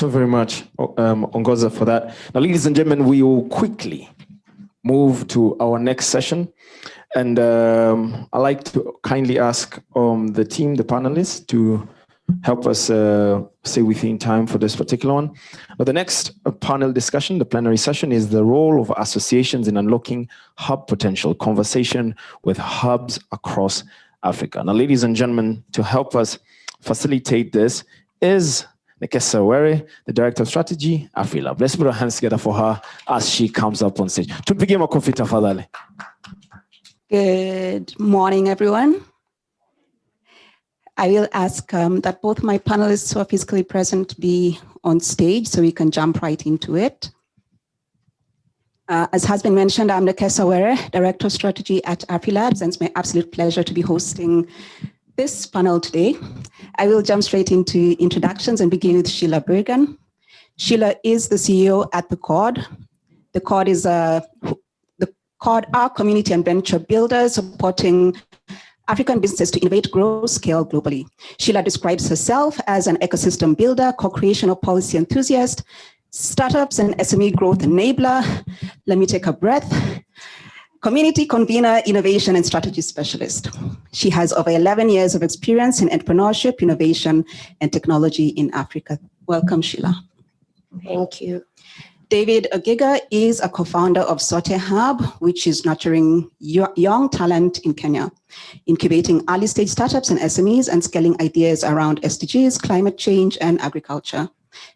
so very much, Ongoza, for that. Now, ladies and gentlemen, we will quickly move to our next session. And I'd like to kindly ask the team, the panelists, to help us stay within time for this particular one. But the next panel discussion, the plenary session, is the role of associations in unlocking hub potential, conversation with hubs across Africa. Now, ladies and gentlemen, to help us facilitate this is Nekesa Were, the Director of Strategy, AfriLab. Let's put our hands together for her as she comes up on stage. Tupige makofi tafadhali. Good morning, everyone. I will ask that both my panelists who are physically present be on stage so we can jump right into it. As has been mentioned, I'm Nekesa Were, Director of Strategy at AfriLabs, and it's my absolute pleasure to be hosting this panel today. I will jump straight into introductions and begin with Sheila Bergen. Sheila is the CEO at the CORD. The CORD is our community and venture builder supporting African businesses to innovate, grow, scale globally. Sheila describes herself as an ecosystem builder, co-creational policy enthusiast, startups and SME growth enabler. Let me take a breath. Community convener, innovation and strategy specialist. She has over 11 years of experience in entrepreneurship, innovation, and technology in Africa. Welcome, Sheila. Thank you. David Ogiga is a co-founder of Sote Hub, which is nurturing young talent in Kenya, incubating early stage startups and SMEs and scaling ideas around SDGs, climate change, and agriculture.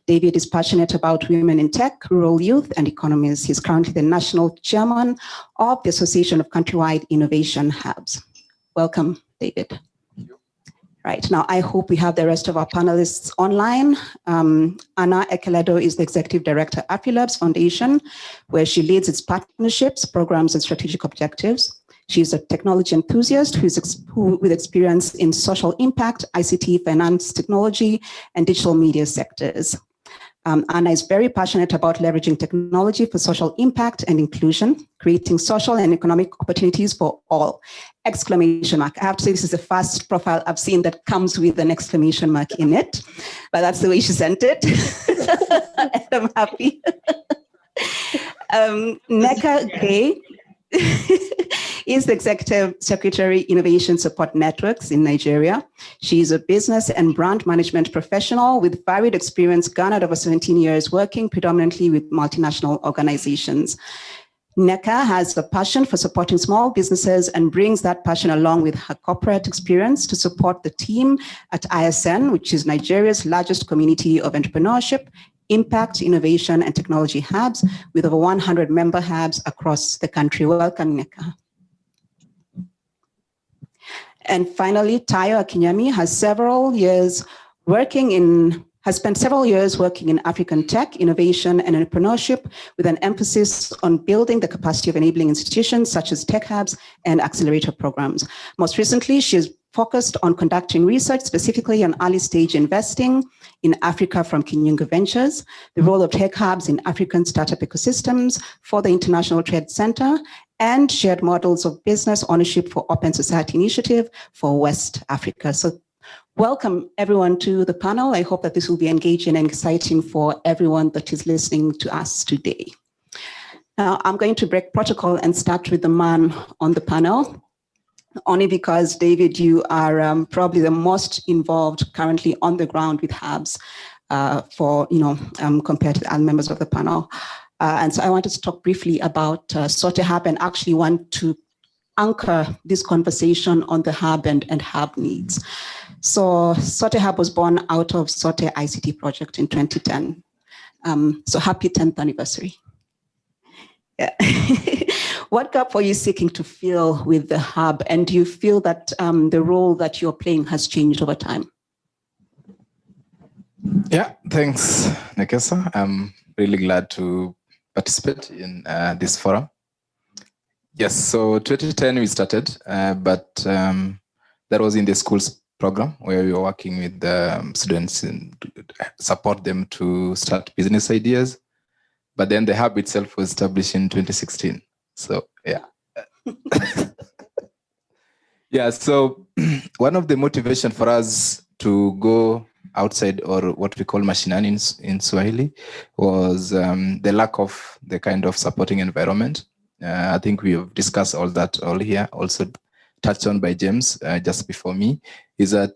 David is passionate about women in tech, rural youth, and economies. He's currently the national chairman of the Association of Countrywide Innovation Hubs. Welcome, David. Right, now I hope we have the rest of our panelists online. Anna Ekeledo is the Executive Director at AfriLabs Foundation, where she leads its partnerships, programs, and strategic objectives. She's a technology enthusiast with experience in social impact, ICT, finance, technology, and digital media sectors. Anna is very passionate about leveraging technology for social impact and inclusion, creating social and economic opportunities for all. Exclamation mark. I have to say this is the first profile I've seen that comes with an exclamation mark in it, but that's the way she sent it. And I'm happy. Neka Gay is the Executive Secretary, Innovation Support Networks in Nigeria. She is a business and brand management professional with varied experience garnered over 17 years working predominantly with multinational organizations. Neka has a passion for supporting small businesses and brings that passion along with her corporate experience to support the team at ISN, which is Nigeria's largest community of entrepreneurship, impact, innovation, and technology hubs with over 100 member hubs across the country. Welcome, Neka. And finally, Tayo Akinyemi has spent several years working in African tech, innovation, and entrepreneurship with an emphasis on building the capacity of enabling institutions such as tech hubs and accelerator programs. Most recently, she is focused on conducting research specifically on early stage investing in Africa from Kinyunga Ventures, the role of tech hubs in African startup ecosystems for the International Trade Center, and shared models of business ownership for Open Society Initiative for West Africa. So welcome everyone to the panel. I hope that this will be engaging and exciting for everyone that is listening to us today. Now I'm going to break protocol and start with the man on the panel, only because David, you are probably the most involved currently on the ground with hubs compared to the other members of the panel. And so I wanted to talk briefly about Sote Hub and actually want to anchor this conversation on the hub and hub needs. So Sote Hub was born out of Sote ICT project in 2010. So happy 10th anniversary. Yeah. What gap are you seeking to fill with the hub? And do you feel that the role that you're playing has changed over time? Yeah, thanks, Nekesa. I'm really glad to participate in this forum. Yes, so 2010 we started, but that was in the schools program where we were working with students and support them to start business ideas. But then the hub itself was established in 2016. So yeah. Yeah, so one of the motivation for us to go outside, or what we call mashinani in Swahili, was the lack of the kind of supporting environment. I think we have discussed all that all here, also touched on by James just before me, is that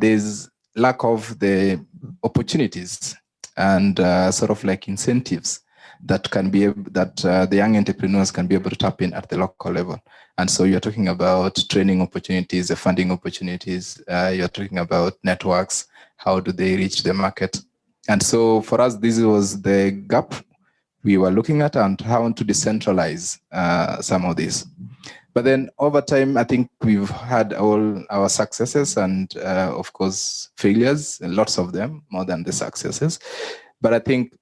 there's lack of the opportunities and sort of like incentives that can be that the young entrepreneurs can be able to tap in at the local level. And so you're talking about training opportunities, the funding opportunities, you're talking about networks, how do they reach the market? And so for us, this was the gap we were looking at, and how to decentralize some of this. But then over time, I think we've had all our successes and of course, failures, and lots of them, more than the successes. But I think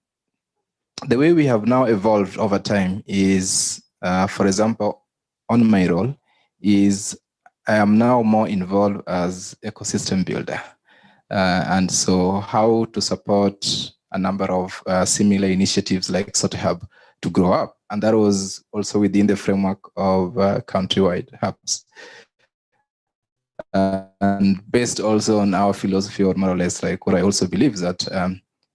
the way we have now evolved over time is, for example, on my role, is I am now more involved as ecosystem builder. And so how to support a number of similar initiatives like Sote Hub to grow up. And that was also within the framework of countrywide hubs. And based also on our philosophy, or more or less like what I also believe is that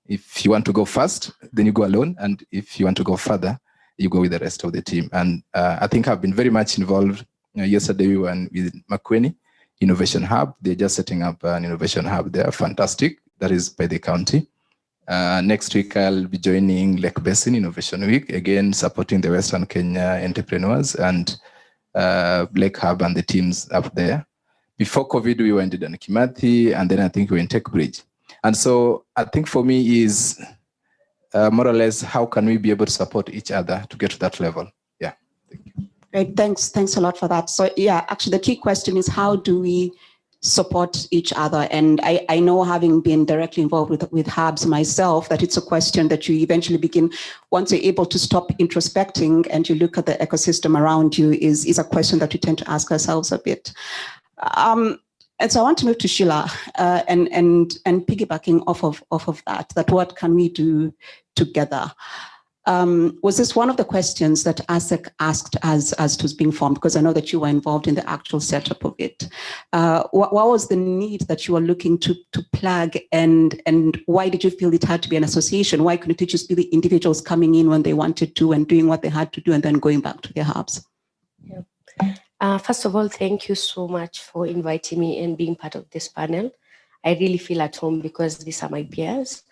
if you want to go fast, then you go alone. And if you want to go further, you go with the rest of the team. And I think I've been very much involved. Yesterday we were with Makueni Innovation Hub. They're just setting up an innovation hub there. Fantastic. That is by the county. Next week, I'll be joining Lake Basin Innovation Week, again, supporting the Western Kenya entrepreneurs and Lake Hub and the teams up there. Before COVID, we went to Kimathi, and then I think we were in Tech Bridge. And so I think for me is more or less, how can we be able to support each other to get to that level? Yeah. Thank you. Great, thanks a lot for that. So yeah, actually the key question is, how do we support each other? And I know, having been directly involved with hubs myself, that it's a question that you eventually begin, once you're able to stop introspecting and you look at the ecosystem around you, is a question that we tend to ask ourselves a bit. And so I want to move to Sheila and piggybacking off of that what can we do together? Was this one of the questions that ASSEK asked as it was being formed? Because I know that you were involved in the actual setup of it. What was the need that you were looking to plug, and why did you feel it had to be an association? Why couldn't it just be the individuals coming in when they wanted to and doing what they had to do and then going back to their hubs? Yeah. First of all, thank you so much for inviting me and being part of this panel. I really feel at home because these are my peers.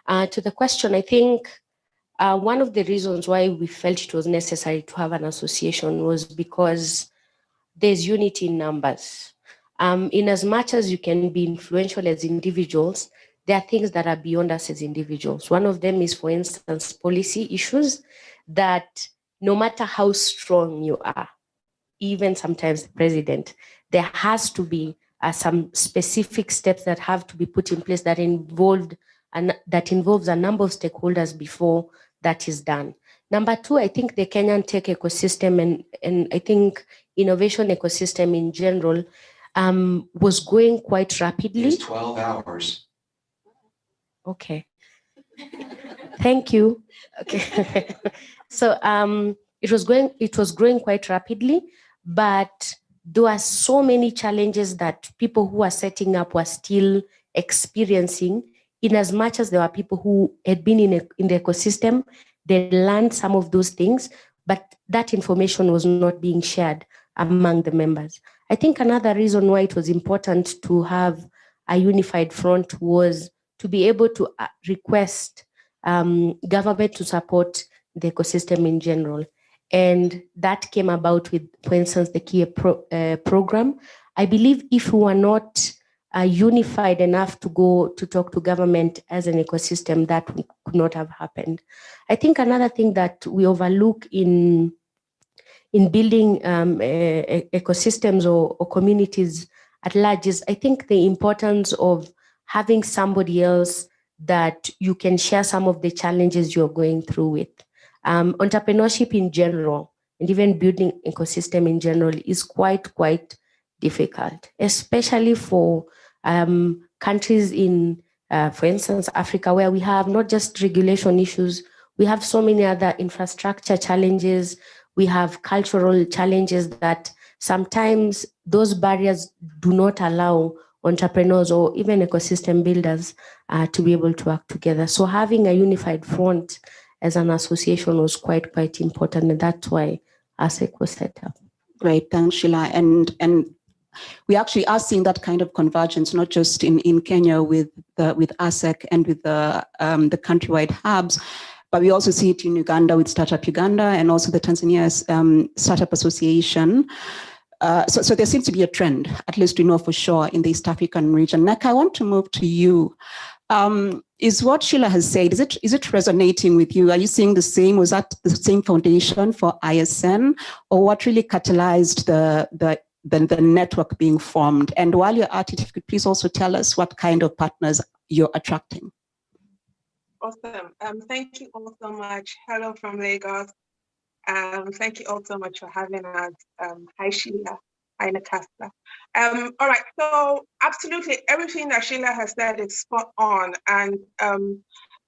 To the question, I think one of the reasons why we felt it was necessary to have an association was because there's unity in numbers. In as much as you can be influential as individuals, there are things that are beyond us as individuals. One of them is, for instance, policy issues that no matter how strong you are, even sometimes the president, there has to be some specific steps that have to be put in place that involves a number of stakeholders before that is done. Number two, I think the Kenyan tech ecosystem and I think innovation ecosystem in general was growing quite rapidly. It's 12 hours. Okay. Thank you. Okay. So it was growing quite rapidly, but there are so many challenges that people who are setting up were still experiencing, in as much as there were people who had been in the ecosystem. They learned some of those things, but that information was not being shared among the members. I think another reason why it was important to have a unified front was to be able to request government to support the ecosystem in general. And that came about with, for instance, the KIA program. I believe if we were not unified enough to go to talk to government as an ecosystem, that could not have happened. I think another thing that we overlook in building ecosystems or communities at large is, I think, the importance of having somebody else that you can share some of the challenges you're going through with. Entrepreneurship in general, and even building ecosystem in general, is quite difficult, especially for countries in, for instance, Africa, where we have not just regulation issues, we have so many other infrastructure challenges, we have cultural challenges that sometimes those barriers do not allow entrepreneurs or even ecosystem builders to be able to work together. So having a unified front as an association was quite important, and that's why ASSEK was set up. Great, thanks, Sheila. And we actually are seeing that kind of convergence, not just in Kenya with ASSEK and with the countrywide hubs, but we also see it in Uganda with Startup Uganda and also the Tanzania Startup Association. So there seems to be a trend, at least we know for sure, in the East African region. Nek, I want to move to you. Is what Sheila has said, is it resonating with you? Are you seeing the same? Was that the same foundation for ISN? Or what really catalyzed the network being formed? And while you're at it, if you could please also tell us what kind of partners you're attracting. Awesome. Thank you all so much. Hello from Lagos. Thank you all so much for having us. Hi, Sheila. Hi, Nakasa. All right, so absolutely everything that Sheila has said is spot on. And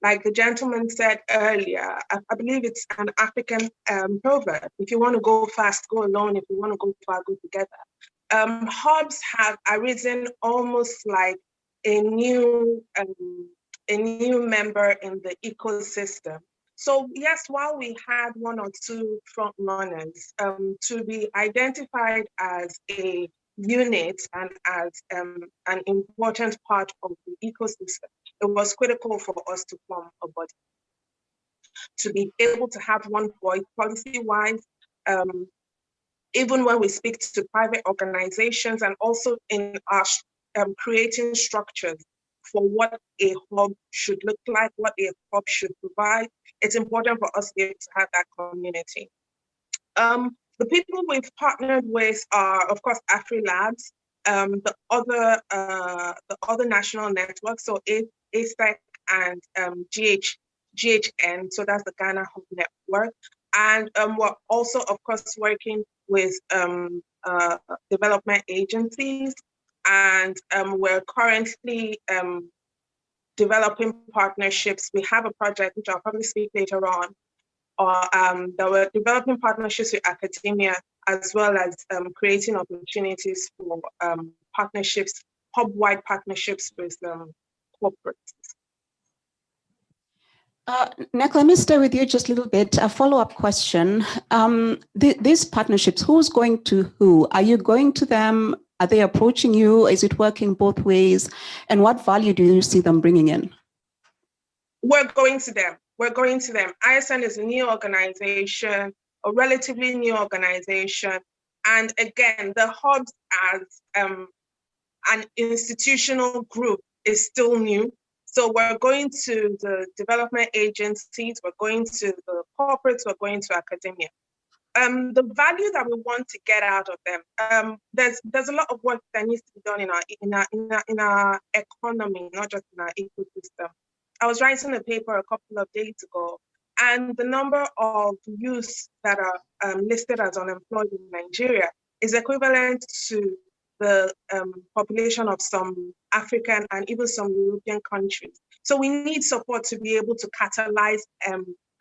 like the gentleman said earlier, I believe it's an African proverb. If you want to go fast, go alone. If you want to go far, go together. Hubs have arisen almost like a new member in the ecosystem. So yes, while we had one or two front runners, to be identified as a unit and as an important part of the ecosystem, it was critical for us to form a body. To be able to have one voice policy-wise, even when we speak to private organizations and also in our creating structures for what a hub should look like, what a hub should provide, it's important for us to be able to have that community. The people we've partnered with are, of course, AfriLabs, the other national networks, so ASSEK and GHN, so that's the Ghana Hub Network. And we're also, of course, working with development agencies, and we're currently developing partnerships. We have a project, which I'll probably speak later on, that we're developing partnerships with academia, as well as creating opportunities for partnerships, hub-wide partnerships with corporates. Nek, let me stay with you just a little bit. A follow-up question. These partnerships, who's going to who? Are you going to them? Are they approaching you? Is it working both ways? And what value do you see them bringing in? We're going to them. We're going to them. ISN is a new organization, a relatively new organization. And again, the hubs as an institutional group is still new. So we're going to the development agencies, we're going to the corporates, we're going to academia. The value that we want to get out of them, there's a lot of work that needs to be done in our economy, not just in our ecosystem. I was writing a paper a couple of days ago, and the number of youths that are listed as unemployed in Nigeria is equivalent to the population of some African and even some European countries. So we need support to be able to catalyze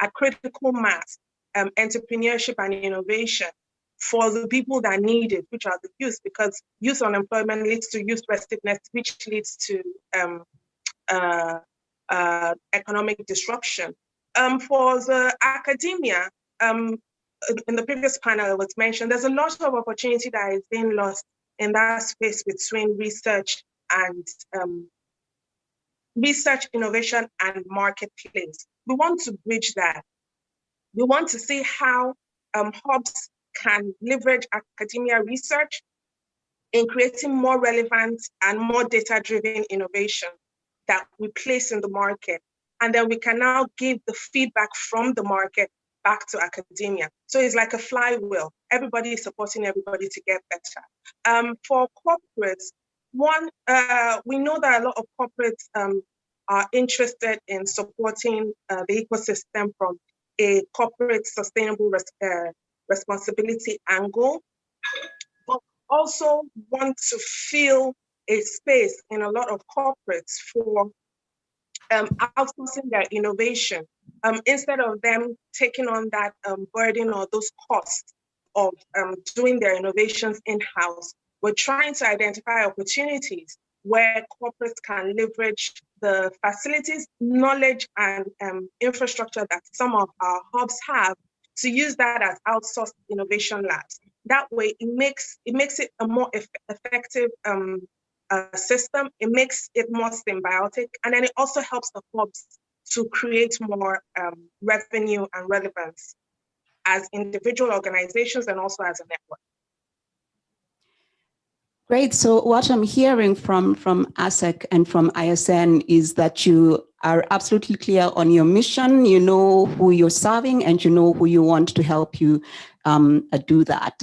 a critical mass entrepreneurship and innovation for the people that need it, which are the youth, because youth unemployment leads to youth restiveness, which leads to economic disruption. For the academia, in the previous panel it was mentioned, there's a lot of opportunity that is being lost in that space between research and research, innovation, and marketplace. We want to bridge that. We want to see how hubs can leverage academia research in creating more relevant and more data-driven innovation that we place in the market. And then we can now give the feedback from the market back to academia. So it's like a flywheel. Everybody is supporting everybody to get better. For corporates, we know that a lot of corporates are interested in supporting the ecosystem from a corporate sustainable responsibility angle, but also want to fill a space in a lot of corporates for outsourcing their innovation, instead of them taking on that burden or those costs of doing their innovations in-house. We're trying to identify opportunities where corporates can leverage the facilities, knowledge, and infrastructure that some of our hubs have to use that as outsourced innovation labs. That way, it makes it a more effective system. It makes it more symbiotic, and then it also helps the hubs to create more revenue and relevance as individual organizations and also as a network. Great. So what I'm hearing from ASSEK and from ISN is that you are absolutely clear on your mission. You know who you're serving, and you know who you want to help you do that.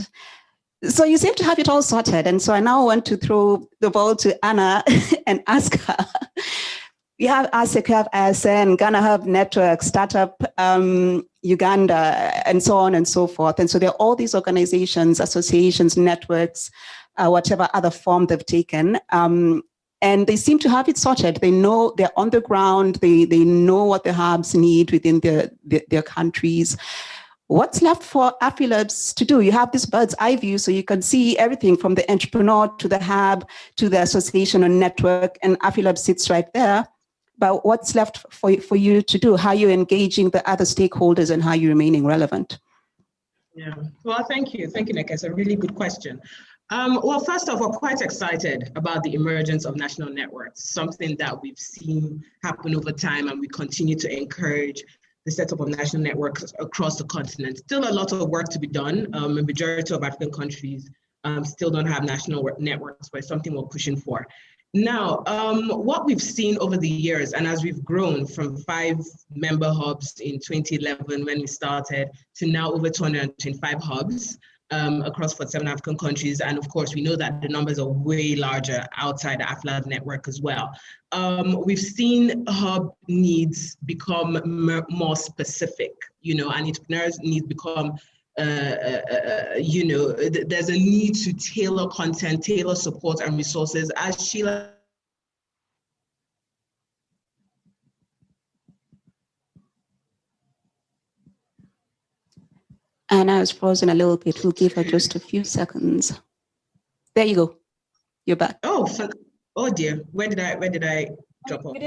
So you seem to have it all sorted. And so I now want to throw the ball to Anna and ask her. We have ASSEK, we have ISN, Ghana Hub Network, Startup Uganda, and so on and so forth. And so there are all these organizations, associations, networks, whatever other form they've taken. And they seem to have it sorted. They know they're on the ground. They know what the hubs need within their countries. What's left for AfriLabs to do? You have this bird's eye view, so you can see everything from the entrepreneur to the hub to the association or network, and AfriLabs sits right there. But what's left for you to do? How are you engaging the other stakeholders, and how are you remaining relevant? Yeah, well, thank you. Thank you, Nneka. It's a really good question. Well, first off, we're quite excited about the emergence of national networks, something that we've seen happen over time, and we continue to encourage the setup of national networks across the continent. Still a lot of work to be done. A majority of African countries still don't have national networks, but it's something we're pushing for. Now, what we've seen over the years, and as we've grown from 5 member hubs in 2011 when we started to now over 225 hubs across 47 African countries, and of course we know that the numbers are way larger outside the AfriLabs network as well. We've seen hub needs become more specific, and entrepreneurs' needs become there's a need to tailor content, tailor support and resources. As Sheila Anna is frozen a little bit. We'll give her just a few seconds. There you go. You're back. Oh dear. Where did I drop off? You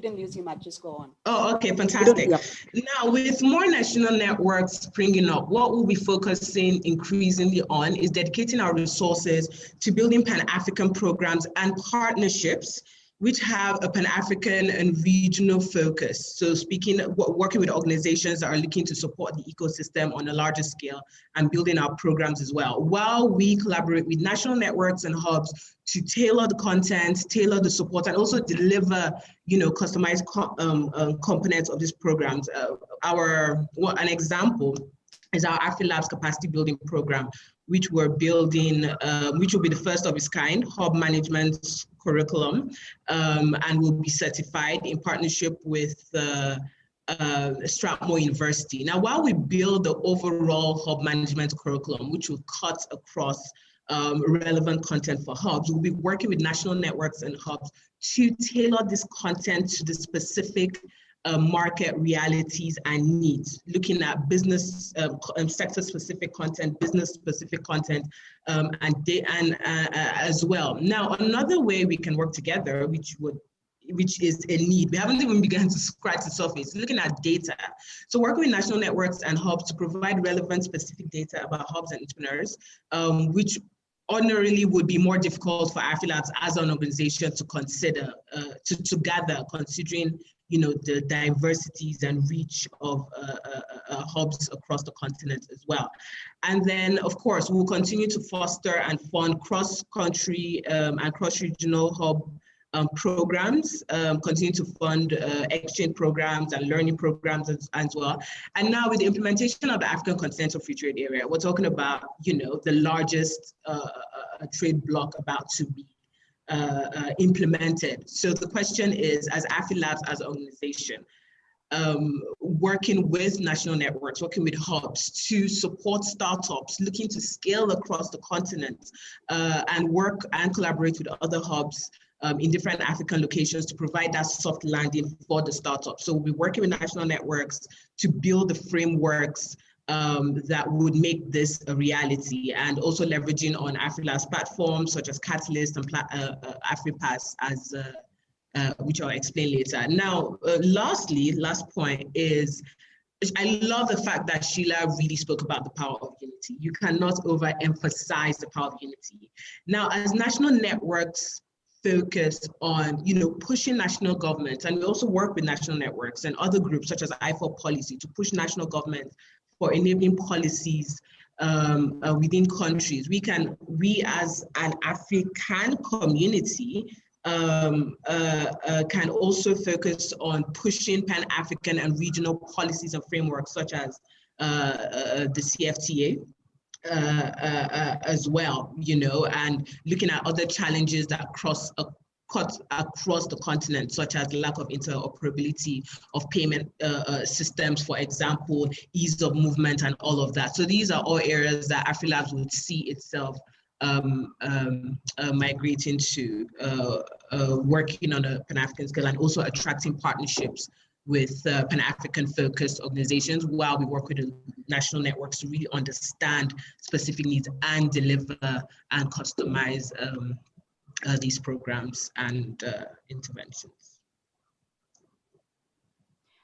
didn't lose him. Just go on. Oh, okay, fantastic. Now, with more national networks springing up, what we'll be focusing increasingly on is dedicating our resources to building Pan-African programs and partnerships which have a Pan-African and regional focus. So working with organizations that are looking to support the ecosystem on a larger scale and building our programs as well, while we collaborate with national networks and hubs to tailor the content, tailor the support, and also deliver, customized components of these programs. An example is our AfriLabs capacity building program, which we're building, which will be the first of its kind, hub management curriculum, and will be certified in partnership with Strathmore University. Now, while we build the overall hub management curriculum, which will cut across relevant content for hubs, we'll be working with national networks and hubs to tailor this content to the specific market realities and needs, looking at business sector-specific content, business-specific content, as well. Now, another way we can work together, which is a need, we haven't even begun to scratch the surface, looking at data. So working with national networks and hubs to provide relevant specific data about hubs and entrepreneurs, which ordinarily would be more difficult for AfriLabs as an organization to consider, to gather, considering the diversities and reach of hubs across the continent as well. And then, of course, we'll continue to foster and fund cross-country and cross-regional hub programs, continue to fund exchange programs and learning programs as well. And now with the implementation of the African Continental Free Trade Area, we're talking about, the largest trade bloc about to be implemented. So the question is, as AfriLabs as an organization, working with national networks, working with hubs to support startups looking to scale across the continent, and work and collaborate with other hubs in different African locations to provide that soft landing for the startups. So we'll be working with national networks to build the frameworks that would make this a reality, and also leveraging on AfriLab's platforms such as Catalyst and AfriPass, as which I'll explain later. Now, last point is, I love the fact that Sheila really spoke about the power of unity. You cannot overemphasize the power of unity. Now, as national networks focus on, pushing national governments, and we also work with national networks and other groups such as I4 Policy to push national governments for enabling policies within countries. We as an African community can also focus on pushing Pan-African and regional policies and frameworks such as the CFTA as well, and looking at other challenges that cut across the continent, such as the lack of interoperability of payment systems, for example, ease of movement and all of that. So these are all areas that AfriLabs would see itself migrating to, working on a Pan-African scale, and also attracting partnerships with Pan-African focused organizations while we work with the national networks to really understand specific needs and deliver and customize these programs and interventions.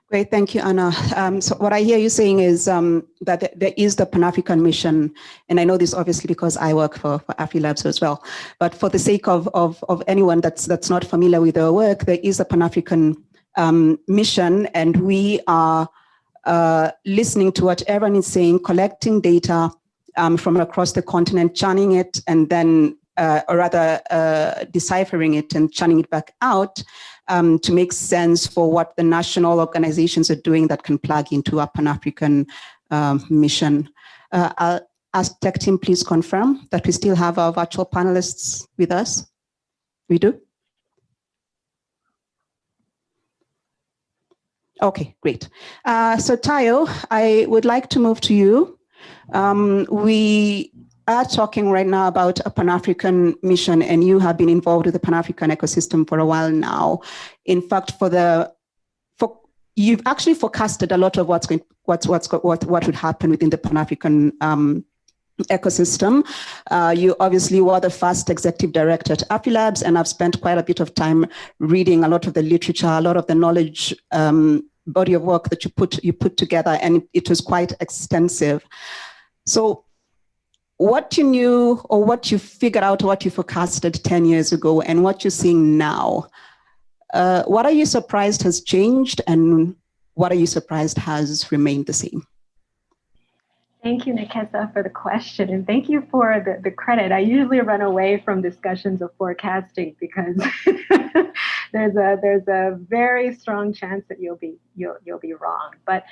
Great, thank you, Anna. So what I hear you saying is that there is the Pan-African mission, and I know this obviously because I work for AfriLabs as well, but for the sake of anyone that's not familiar with our work, there is a Pan-African mission, and we are listening to what everyone is saying, collecting data from across the continent, churning it, and then, or rather deciphering it and churning it back out to make sense for what the national organizations are doing that can plug into a Pan-African mission. I'll ask tech team, please confirm that we still have our virtual panelists with us. We do? Okay, great. So Tayo, I would like to move to you. We are talking right now about a Pan-African mission, and you have been involved with the Pan-African ecosystem for a while now. In fact, you've actually forecasted a lot of what would happen within the Pan-African ecosystem. You obviously were the first executive director at AfriLabs, and I've spent quite a bit of time reading a lot of the literature, a lot of the knowledge body of work that you put together, and it was quite extensive. So what you knew, or what you figured out, what you forecasted 10 years ago, and what you're seeing now, what are you surprised has changed, and what are you surprised has remained the same? Thank you, Nekesa, for the question, and thank you for the credit. I usually run away from discussions of forecasting because there's a very strong chance that you'll be wrong. But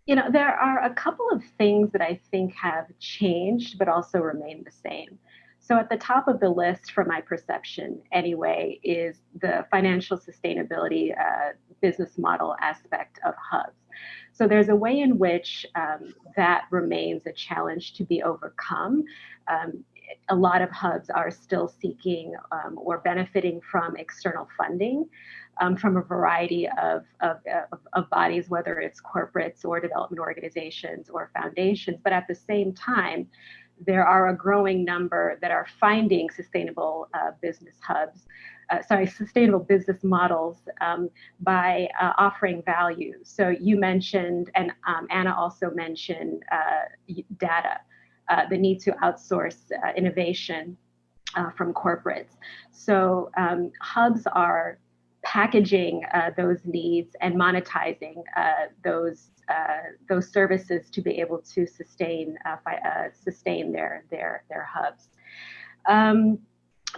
there are a couple of things that I think have changed, but also remain the same. So at the top of the list, from my perception anyway, is the financial sustainability business model aspect of hubs. So there's a way in which that remains a challenge to be overcome. A lot of hubs are still seeking or benefiting from external funding from a variety of bodies, whether it's corporates or development organizations or foundations. But at the same time, there are a growing number that are finding sustainable business hubs, sustainable business models by offering value. So you mentioned, and Anna also mentioned, data, the need to outsource innovation from corporates. So hubs are packaging those needs and monetizing those services to be able to sustain their hubs.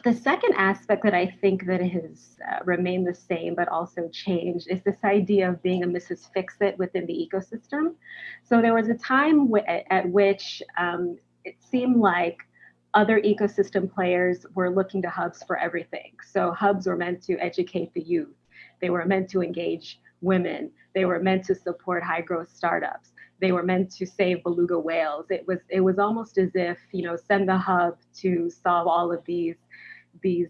The second aspect that I think that has remained the same but also changed is this idea of being a Mrs. Fix-It within the ecosystem. So there was a time at which it seemed like other ecosystem players were looking to hubs for everything. So hubs were meant to educate the youth. They were meant to engage women. They were meant to support high growth startups. They were meant to save beluga whales. It was almost as if, send the hub to solve all of these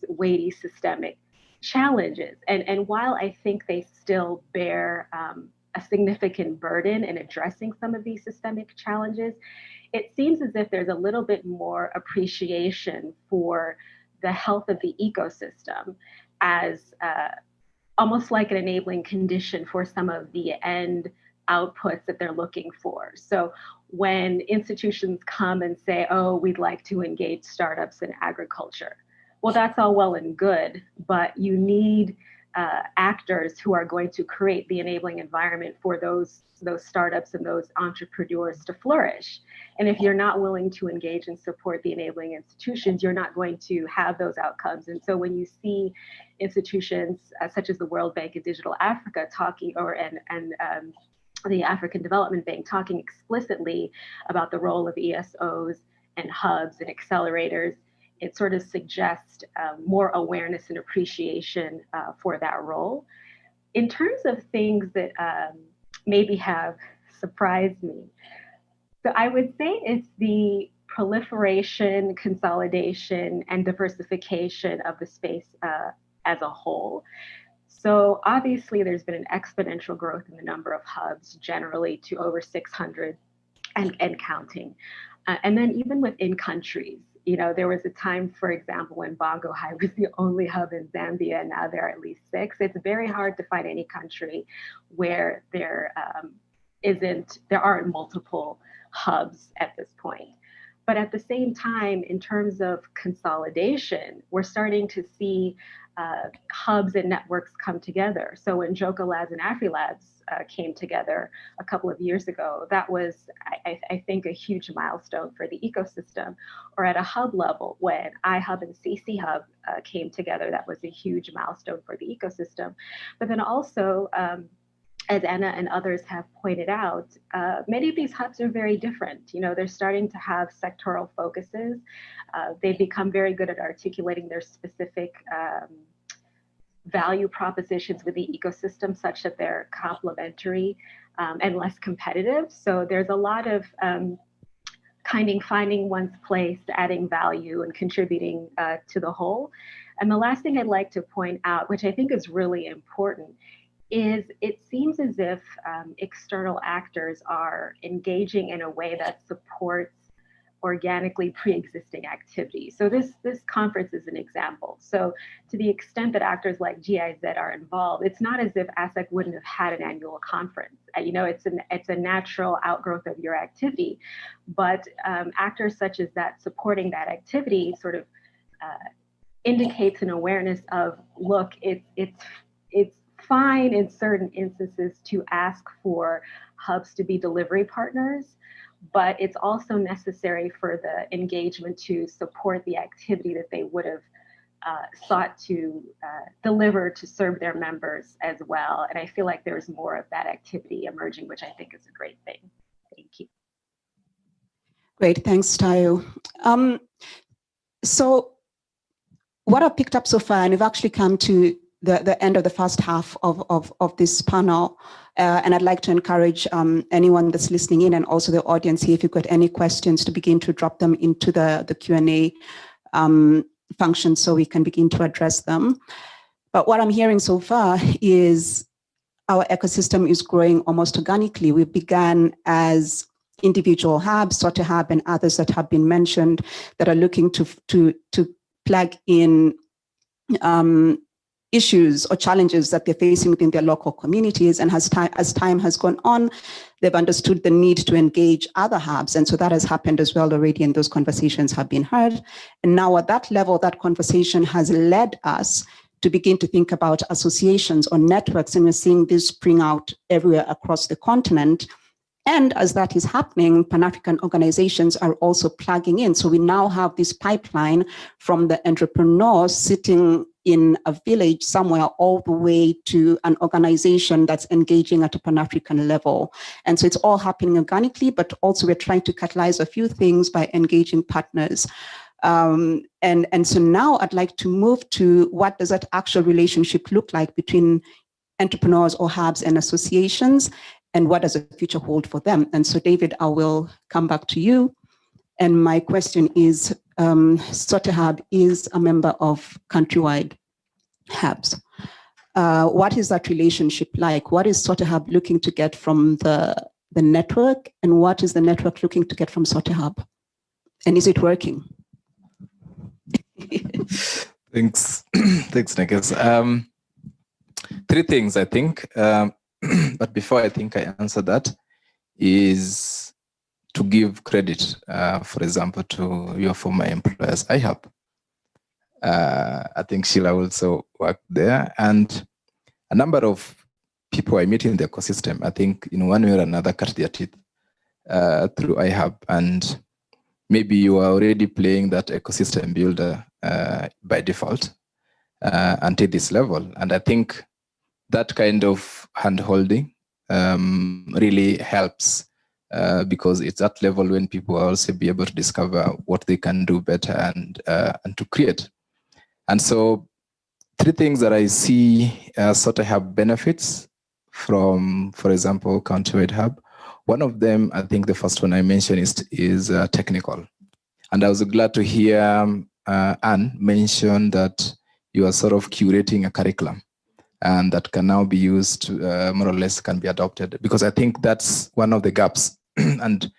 weighty systemic challenges. And while I think they still bear a significant burden in addressing some of these systemic challenges, it seems as if there's a little bit more appreciation for the health of the ecosystem as almost like an enabling condition for some of the end outputs that they're looking for. So when institutions come and say, oh, we'd like to engage startups in agriculture, well, that's all well and good, but you need actors who are going to create the enabling environment for those startups and those entrepreneurs to flourish. And if you're not willing to engage and support the enabling institutions, you're not going to have those outcomes. And so when you see institutions such as the World Bank and Digital Africa talking, and the African Development Bank talking explicitly about the role of ESOs and hubs and accelerators, it sort of suggests more awareness and appreciation for that role. In terms of things that maybe have surprised me, so I would say it's the proliferation, consolidation, and diversification of the space as a whole. So obviously there's been an exponential growth in the number of hubs, generally to over 600 and counting. And then even within countries, you know, there was a time, for example, when Bongo High was the only hub in Zambia, and now there are at least 6. It's very hard to find any country where there aren't multiple hubs at this point. But at the same time, in terms of consolidation, we're starting to see hubs and networks come together. So when Joka Labs and AfriLabs came together a couple of years ago, that was, I think, a huge milestone for the ecosystem. Or at a hub level, when iHub and CC Hub came together, that was a huge milestone for the ecosystem. But then also, as Anna and others have pointed out, many of these hubs are very different. You know, they're starting to have sectoral focuses. They've become very good at articulating their specific value propositions with the ecosystem such that they're complementary and less competitive. So there's a lot of finding one's place, adding value and contributing to the whole. And the last thing I'd like to point out, which I think is really important, is it seems as if external actors are engaging in a way that supports organically pre-existing activity. So this conference is an example. So to the extent that actors like GIZ are involved, it's not as if ASSEK wouldn't have had an annual conference. You know, it's a natural outgrowth of your activity, but actors such as that supporting that activity sort of indicates an awareness of, look, it's fine in certain instances to ask for hubs to be delivery partners, but it's also necessary for the engagement to support the activity that they would have sought to deliver to serve their members as well. And I feel like there's more of that activity emerging, which I think is a great thing. Thank you. Great, thanks, Tayo. So what I've picked up so far, and we've actually come to the end of the first half of this panel, and I'd like to encourage anyone that's listening in and also the audience here, if you've got any questions, to begin to drop them into the Q&A function so we can begin to address them. But what I'm hearing so far is our ecosystem is growing almost organically. We began as individual hubs, Sote Hub and others that have been mentioned, that are looking to plug in issues or challenges that they're facing within their local communities. And as time has gone on, they've understood the need to engage other hubs. And so that has happened as well already, and those conversations have been heard. And now at that level, that conversation has led us to begin to think about associations or networks, and we're seeing this spring out everywhere across the continent. And as that is happening, Pan-African organizations are also plugging in. So we now have this pipeline from the entrepreneurs sitting in a village somewhere all the way to an organization that's engaging at a Pan-African level. And so it's all happening organically, but also we're trying to catalyze a few things by engaging partners. And so now I'd like to move to what does that actual relationship look like between entrepreneurs or hubs and associations, and what does the future hold for them? And so David, I will come back to you. And my question is, Sote Hub is a member of countrywide hubs. what is that relationship like? What is SOTEHUB looking to get from the network, and what is the network looking to get from SOTEHUB? And is it working? Thanks, thanks, Nekes. Three things, I think. But before I think I answer that, is to give credit, for example, to your former employers. I think Sheila also worked there, and a number of people I meet in the ecosystem, I think in one way or another cut their teeth through IHUB, and maybe you are already playing that ecosystem builder by default until this level. And I think that kind of hand-holding really helps because it's that level when people will also be able to discover what they can do better and to create. And so 3 things that I see SOTEHUB benefits from, for example, Countywide Hub. One of them, I think the first one I mentioned is technical. And I was glad to hear Anne mention that you are sort of curating a curriculum and that can now be used, more or less can be adopted, because I think that's one of the gaps. And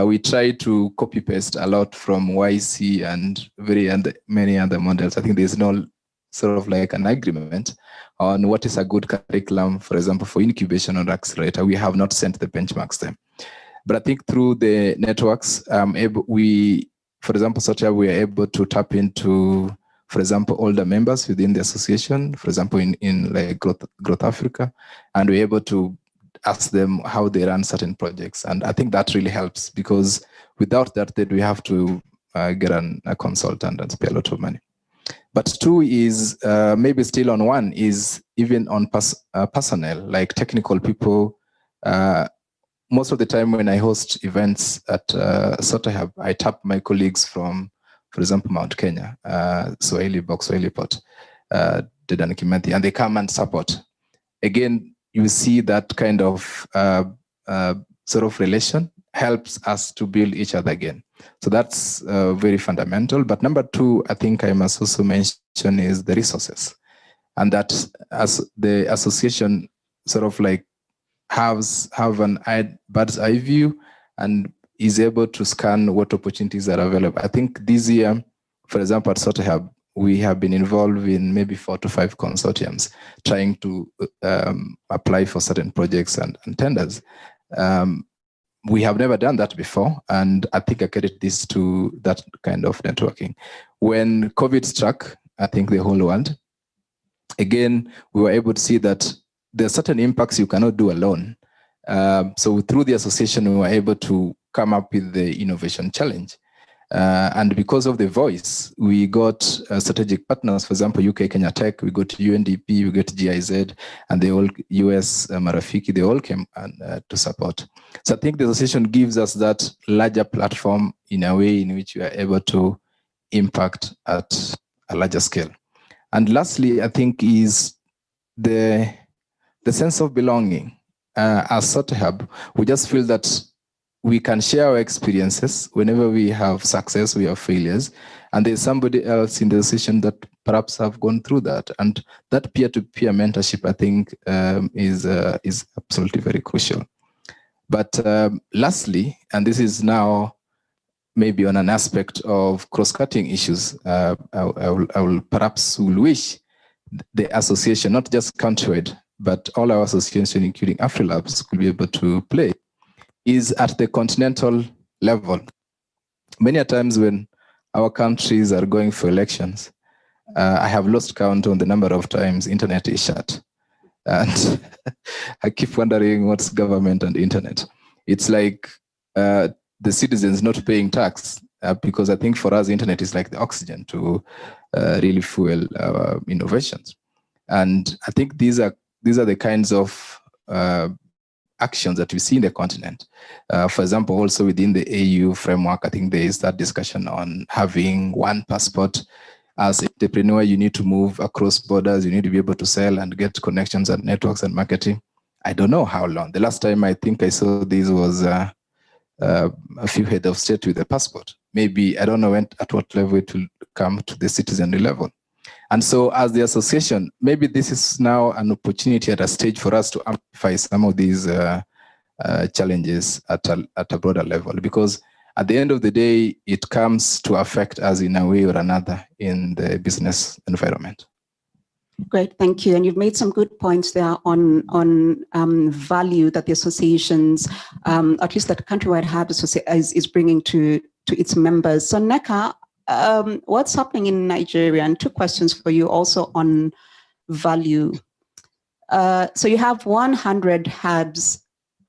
we try to copy paste a lot from YC and many other models. I think there's no sort of like an agreement on what is a good curriculum, for example, for incubation or accelerator. We have not sent the benchmarks there. But I think through the networks, for example, SOTEHUB, we are able to tap into, for example, older members within the association, for example, in like Growth Africa, and we're able to ask them how they run certain projects. And I think that really helps, because without that, then we have to get a consultant and spend a lot of money. But 2 is maybe still on 1 is even on personnel, like technical people. Most of the time when I host events at SOTEHUB, I tap my colleagues from, for example, Mount Kenya, Swahili Box, Swahili Pot, Dedan Kimathi, and they come and support. Again, you see that kind of sort of relation helps us to build each other again. So that's very fundamental. But number 2, I think I must also mention is the resources. And that as the association sort of like have an bird's eye view and is able to scan what opportunities are available. I think this year, for example, at SOTEHUB, we have been involved in maybe 4 to 5 consortiums trying to apply for certain projects and tenders. We have never done that before, and I think I credit this to that kind of networking. When COVID struck, I think the whole world, again, we were able to see that there are certain impacts you cannot do alone. So through the association, we were able to come up with the innovation challenge. And because of the voice, we got strategic partners, for example, UK Kenya Tech, we got UNDP, we got GIZ, and the all US Marafiki, they all came to support. So I think the association gives us that larger platform in a way in which we are able to impact at a larger scale. And lastly, I think is the sense of belonging. As SOTEHUB, we just feel that we can share our experiences whenever we have success, we have failures, and there's somebody else in the association that perhaps have gone through that. And that peer-to-peer mentorship, I think, is absolutely very crucial. But lastly, and this is now maybe on an aspect of cross-cutting issues, I will perhaps wish the association, not just Countrywide, but all our associations, including AfriLabs, could be able to play, is at the continental level. Many a times when our countries are going for elections, I have lost count on the number of times internet is shut. And I keep wondering what's government and internet. It's like the citizens not paying tax, because I think for us, internet is like the oxygen to really fuel our innovations. And I think these are the kinds of actions that we see in the continent. For example, also within the AU framework, I think there is that discussion on having one passport. As an entrepreneur, you need to move across borders, you need to be able to sell and get connections and networks and marketing. I don't know how long. The last time I think I saw this was a few head of state with a passport. Maybe, I don't know at what level it will come to the citizenry level. And so as the association, maybe this is now an opportunity at a stage for us to amplify some of these challenges at a broader level, because at the end of the day, it comes to affect us in a way or another in the business environment. Great, thank you. And you've made some good points there on value that the associations, at least that Countrywide Hub is bringing to its members. So Neka, what's happening in Nigeria? And two questions for you also on value. So you have 100 hubs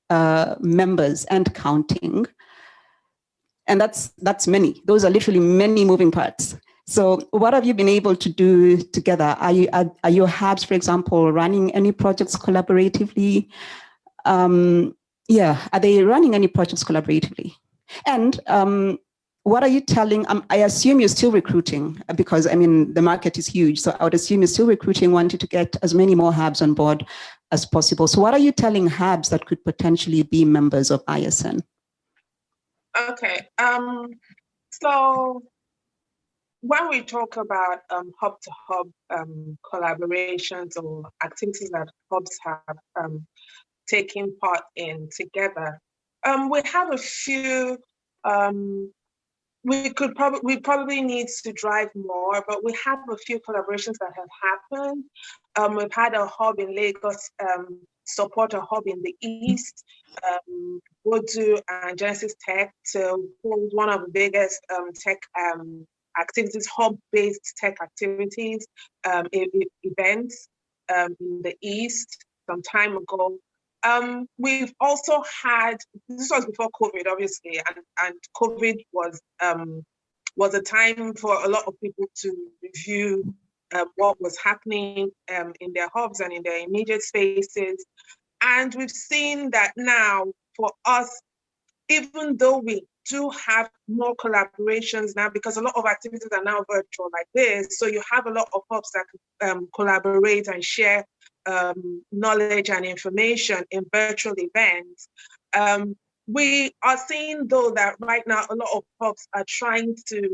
members and counting. And that's many. Those are literally many moving parts. So what have you been able to do together? Are your hubs, for example, running any projects collaboratively? Are they running any projects collaboratively? And what are you telling, I assume you're still recruiting, because I mean, the market is huge. So I would assume you're still recruiting, wanting to get as many more hubs on board as possible. So what are you telling hubs that could potentially be members of ISN? Okay, so when we talk about hub-to-hub collaborations or activities that hubs have taken part in together, we have a few. We probably need to drive more, but we have a few collaborations that have happened. We've had a hub in Lagos support a hub in the East, Wodu and Genesis Tech to hold one of the biggest tech activities, hub-based tech activities, events in the East some time ago. We've also had, this was before COVID, obviously, and COVID was a time for a lot of people to review what was happening in their hubs and in their immediate spaces. And we've seen that now for us, even though we do have more collaborations now, because a lot of activities are now virtual like this, so you have a lot of hubs that can collaborate and share knowledge and information in virtual events. We are seeing, though, that right now a lot of hubs are trying to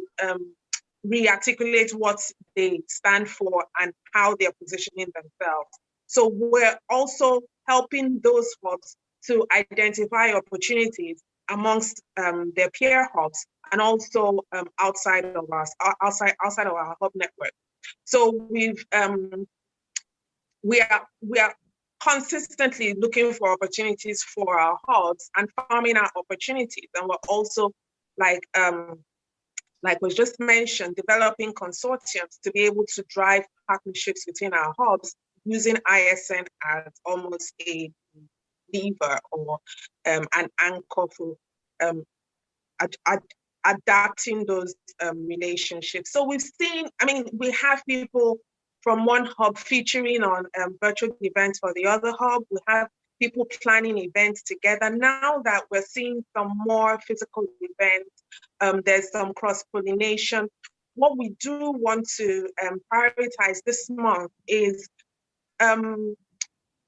re-articulate what they stand for and how they're positioning themselves. So we're also helping those hubs to identify opportunities amongst their peer hubs and also outside of us, outside of our hub network. So we are consistently looking for opportunities for our hubs and farming out opportunities, and we're also like was just mentioned, developing consortiums to be able to drive partnerships between our hubs using ISN as almost a lever or an anchor for adapting those relationships. So we've seen, I mean, we have people from one hub featuring on virtual events for the other hub. We have people planning events together. Now that we're seeing some more physical events, there's some cross-pollination. What we do want to prioritize this month is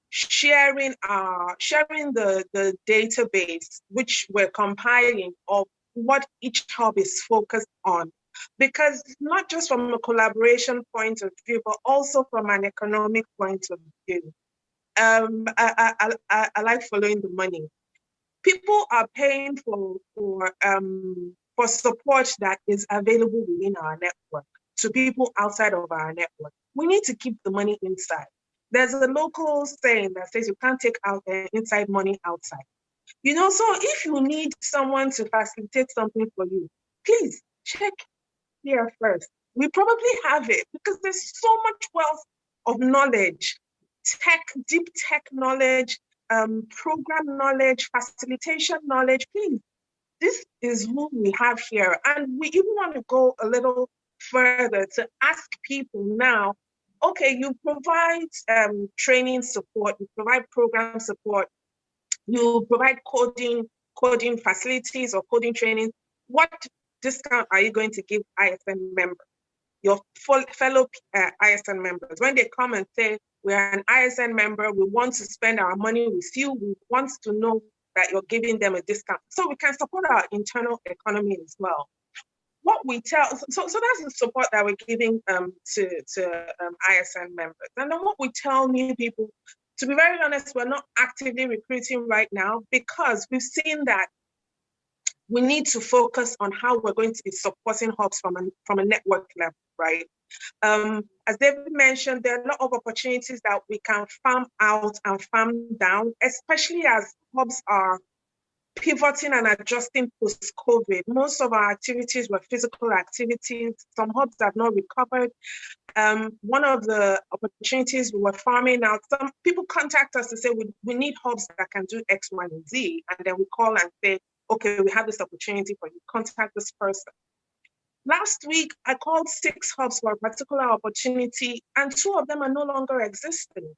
sharing the database which we're compiling of what each hub is focused on, because not just from a collaboration point of view, but also from an economic point of view. I like following the money. People are paying for support that is available within our network to people outside of our network. We need to keep the money inside. There's a local saying that says you can't take out inside money outside. You know, so if you need someone to facilitate something for you, please check here first. We probably have it because there's so much wealth of knowledge, deep tech knowledge, program knowledge, facilitation knowledge. Please, this is who we have here. And we even want to go a little further to ask people now, okay, you provide training support, you provide program support, you provide coding facilities or coding training. What discount are you going to give ISN members, your fellow ISN members? When they come and say, we're an ISN member, we want to spend our money with you, we want to know that you're giving them a discount so we can support our internal economy as well. what we tell, so that's the support that we're giving to ISN members. And then what we tell new people, to be very honest, we're not actively recruiting right now because we've seen that we need to focus on how we're going to be supporting hubs from a network level, right? As David mentioned, there are a lot of opportunities that we can farm out and farm down, especially as hubs are pivoting and adjusting post-COVID. Most of our activities were physical activities. Some hubs have not recovered. One of the opportunities we were farming out, some people contact us to say, we need hubs that can do X, Y, and Z. And then we call and say, okay, we have this opportunity for you, contact this person. Last week, I called 6 hubs for a particular opportunity, and 2 of them are no longer existing.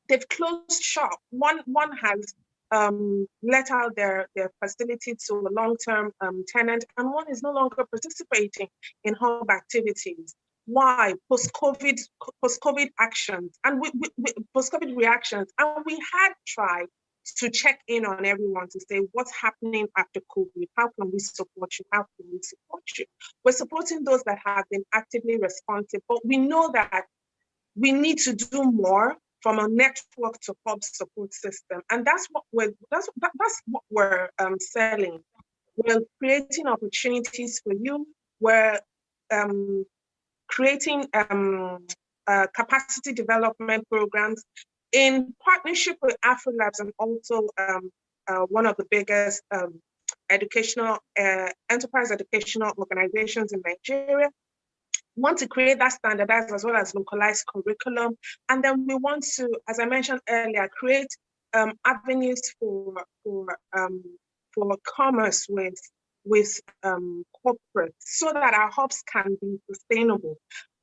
They've closed shop. One has let out their facility to a long-term tenant, and one is no longer participating in hub activities. Why? Post-COVID actions and post-COVID reactions. And we had tried to check in on everyone to say, what's happening after COVID? How can we support you? How can we support you? We're supporting those that have been actively responsive, but we know that we need to do more from a network to hub support system. And that's what we're selling. We're creating opportunities for you. We're creating capacity development programs in partnership with AfroLabs and also one of the biggest enterprise educational organizations in Nigeria. We want to create that standardized as well as localized curriculum. And then we want to, as I mentioned earlier, create avenues for commerce with corporates so that our hubs can be sustainable.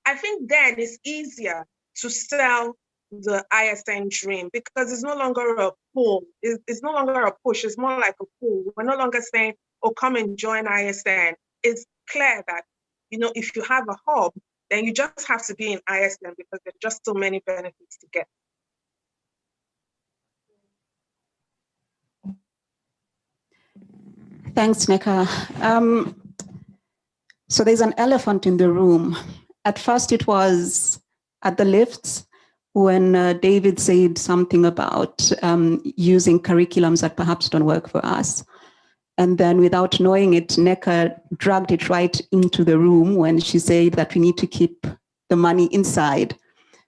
I think then it's easier to sell the ISN dream because it's no longer a pull. It's no longer a push. It's more like a pull. We're no longer saying, oh, come and join ISN. It's clear that, you know, if you have a hub, then you just have to be in ISN because there's just so many benefits to get. Thanks, Neka. So there's an elephant in the room. At first it was at the lifts when David said something about using curriculums that perhaps don't work for us. And then without knowing it, Neka dragged it right into the room when she said that we need to keep the money inside.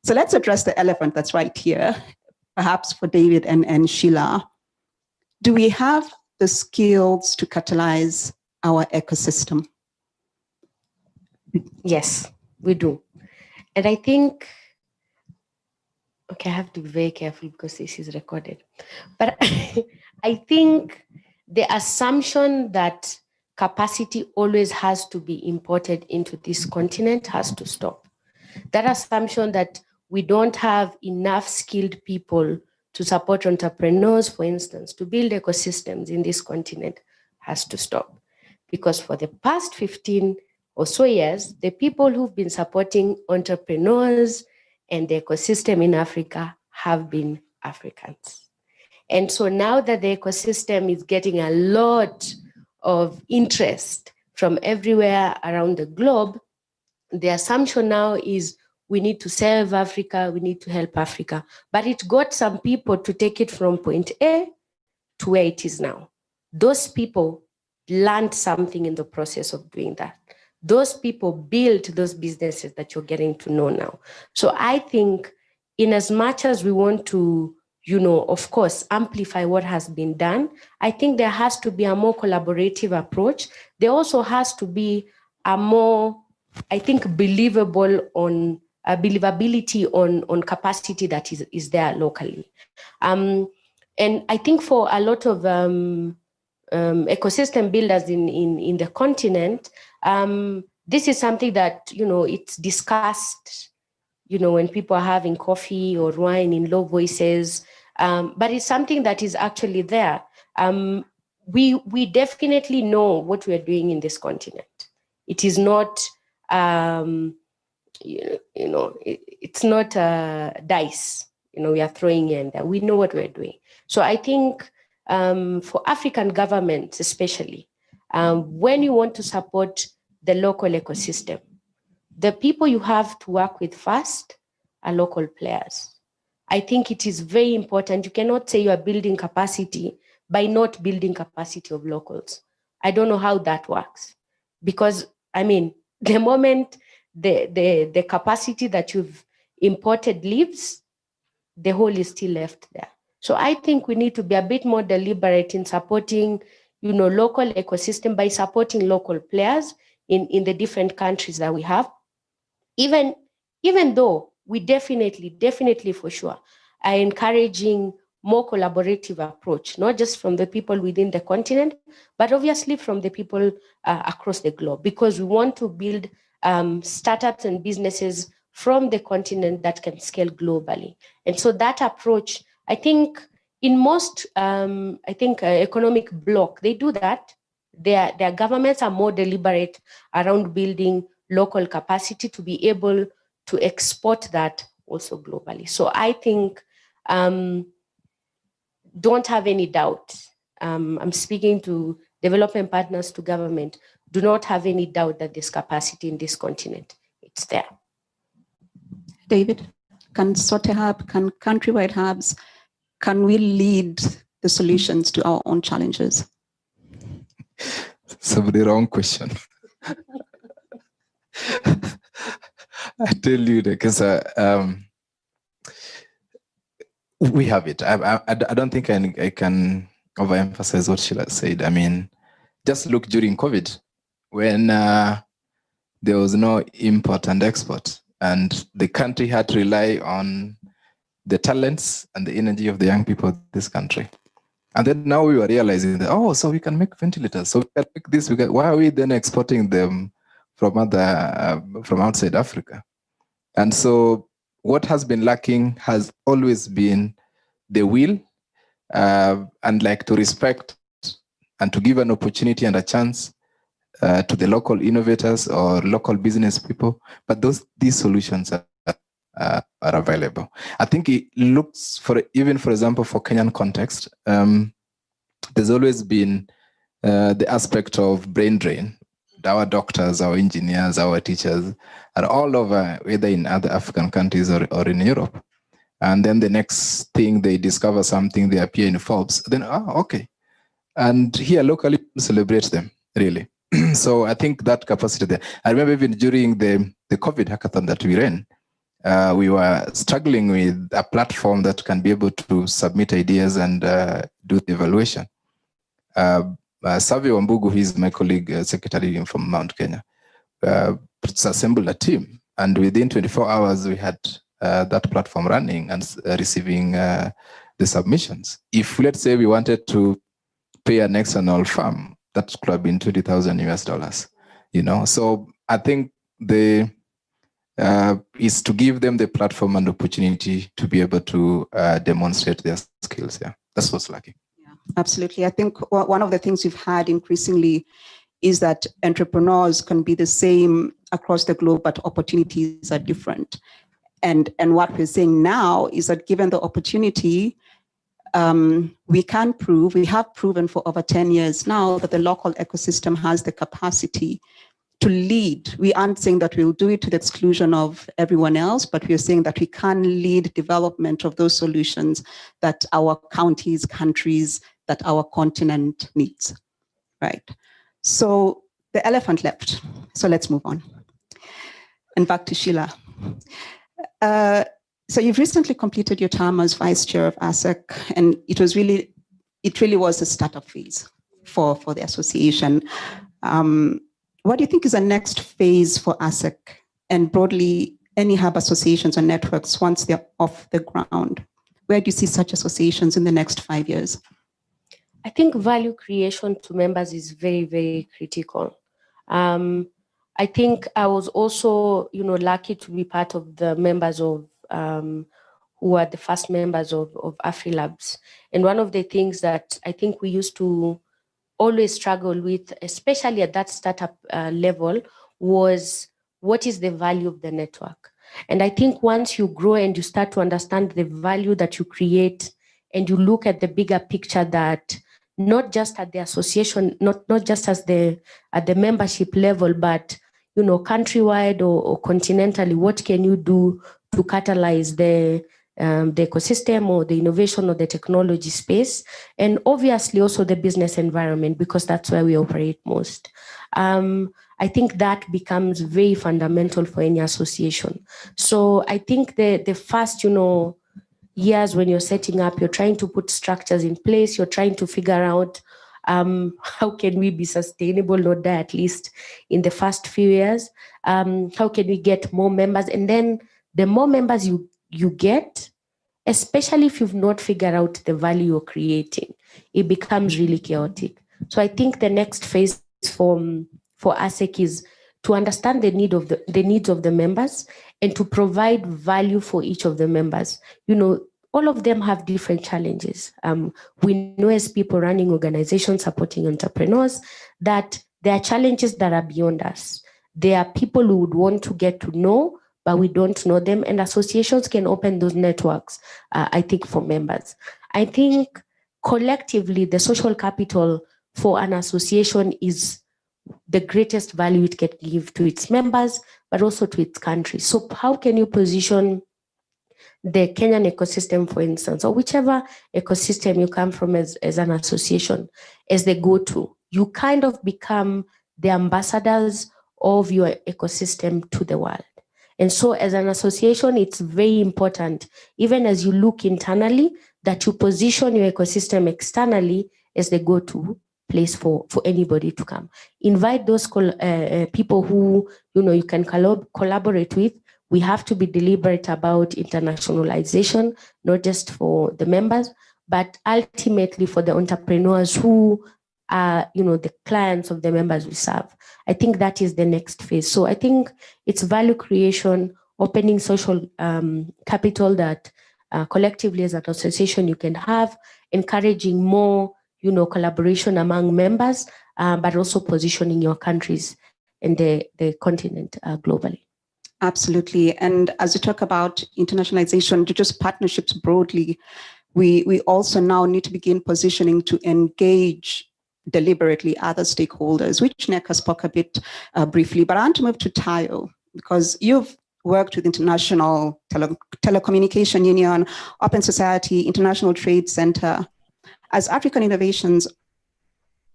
So let's address the elephant that's right here, perhaps for David and Sheila. Do we have the skills to catalyze our ecosystem? Yes, we do. And I think, okay, I have to be very careful because this is recorded. But I think the assumption that capacity always has to be imported into this continent has to stop. That assumption that we don't have enough skilled people to support entrepreneurs, for instance, to build ecosystems in this continent has to stop. Because for the past 15 or so years, the people who've been supporting entrepreneurs and the ecosystem in Africa have been Africans. And so now that the ecosystem is getting a lot of interest from everywhere around the globe, the assumption now is we need to serve Africa, we need to help Africa. But it got some people to take it from point A to where it is now. Those people learned something in the process of doing that. Those people built those businesses that you're getting to know now. So I think in as much as we want to, you know, of course, amplify what has been done, I think there has to be a more collaborative approach. There also has to be a more, I think, believability on capacity that is there locally. And I think for a lot of ecosystem builders in the continent, this is something that, you know, it's discussed, you know, when people are having coffee or wine in low voices, but it's something that is actually there. We definitely know what we're doing in this continent. It is not, it's not dice, you know, we are throwing in there. We know what we're doing. So I think for African governments, especially, when you want to support the local ecosystem. The people you have to work with first are local players. I think it is very important. You cannot say you are building capacity by not building capacity of locals. I don't know how that works, because I mean, the moment the capacity that you've imported leaves, the whole is still left there. So I think we need to be a bit more deliberate in supporting, local ecosystem by supporting local players in the different countries that we have. Even though we definitely for sure are encouraging more collaborative approach, not just from the people within the continent, but obviously from the people across the globe, because we want to build startups and businesses from the continent that can scale globally. And so that approach, I think in most, economic bloc, they do that. Their governments are more deliberate around building local capacity to be able to export that also globally. So I think, don't have any doubt. I'm speaking to development partners, to government. Do not have any doubt that there's capacity in this continent. It's there. David, can SOTE Hub, can countrywide hubs, can we lead the solutions to our own challenges? It's a very wrong question. I tell you, because we have it. I don't think I can overemphasize what Sheila said. I mean, just look during COVID, when there was no import and export, and the country had to rely on the talents and the energy of the young people of this country. And then now we were realizing that, oh, so we can make ventilators, so we can make this. Why are we then exporting them from outside Africa? And so what has been lacking has always been the will and like to respect and to give an opportunity and a chance to the local innovators or local business people. But these solutions are available. I think it looks even for example, for Kenyan context, there's always been the aspect of brain drain. Our doctors, our engineers, our teachers are all over, whether in other African countries or in Europe. And then the next thing they discover something, they appear in Forbes, then, okay. And here locally celebrate them, really. So I think that capacity there. I remember even during the COVID hackathon that we ran, we were struggling with a platform that can be able to submit ideas and do the evaluation. Savi Wambugu, who is my colleague, secretary from Mount Kenya, assembled a team, and within 24 hours we had that platform running and receiving the submissions. If let's say we wanted to pay an external firm, that could have been $20,000 US. So I think the is to give them the platform and opportunity to be able to demonstrate their skills. Yeah, that's what's lacking. Yeah, absolutely. I think one of the things we've had increasingly is that entrepreneurs can be the same across the globe, but opportunities are different. And what we're saying now is that given the opportunity, we have proven for over 10 years now that the local ecosystem has the capacity to lead. We aren't saying that we'll do it to the exclusion of everyone else, but we're saying that we can lead development of those solutions that our counties, countries, that our continent needs, right? So the elephant left, so let's move on. And back to Sheila. So you've recently completed your term as vice chair of ASSEK, and it really was a startup phase for the association. What do you think is the next phase for ASSEK and broadly any hub associations or networks once they're off the ground? Where do you see such associations in the next 5 years? I think value creation to members is very, very critical. I think I was also, lucky to be part of the members of who are the first members of AfriLabs. And one of the things that I think we used to always struggle with, especially at that startup level, was what is the value of the network? And I think once you grow and you start to understand the value that you create and you look at the bigger picture that not just at the association, not just as at the membership level, but countrywide or continentally, what can you do to catalyze the ecosystem or the innovation or the technology space, and obviously also the business environment, because that's where we operate most. I think that becomes very fundamental for any association. So I think the first, years when you're setting up, you're trying to put structures in place, you're trying to figure out how can we be sustainable, not that at least in the first few years, how can we get more members? And then the more members you get, especially if you've not figured out the value you're creating, it becomes really chaotic. So I think the next phase for ASSEK is to understand the needs of the members and to provide value for each of the members. All of them have different challenges. We know as people running organizations, supporting entrepreneurs, that there are challenges that are beyond us. There are people who would want to get to know, but we don't know them, and associations can open those networks, I think, for members. I think collectively, the social capital for an association is the greatest value it can give to its members, but also to its country. So how can you position the Kenyan ecosystem, for instance, or whichever ecosystem you come from as an association, as the go-to? You kind of become the ambassadors of your ecosystem to the world. And so as an association, it's very important, even as you look internally, that you position your ecosystem externally as the go-to place for anybody to come. Invite those people who you can collaborate with. We have to be deliberate about internationalization, not just for the members, but ultimately for the entrepreneurs who are the clients of the members we serve. I think that is the next phase. So I think it's value creation, opening social capital that collectively as an association you can have, encouraging more collaboration among members, but also positioning your countries and the continent globally. Absolutely. And as you talk about internationalization, just partnerships broadly, we also now need to begin positioning to engage deliberately other stakeholders, which Neka spoke a bit briefly, but I want to move to Tayo, because you've worked with International Telecommunication Union, Open Society, International Trade Center. As African innovations,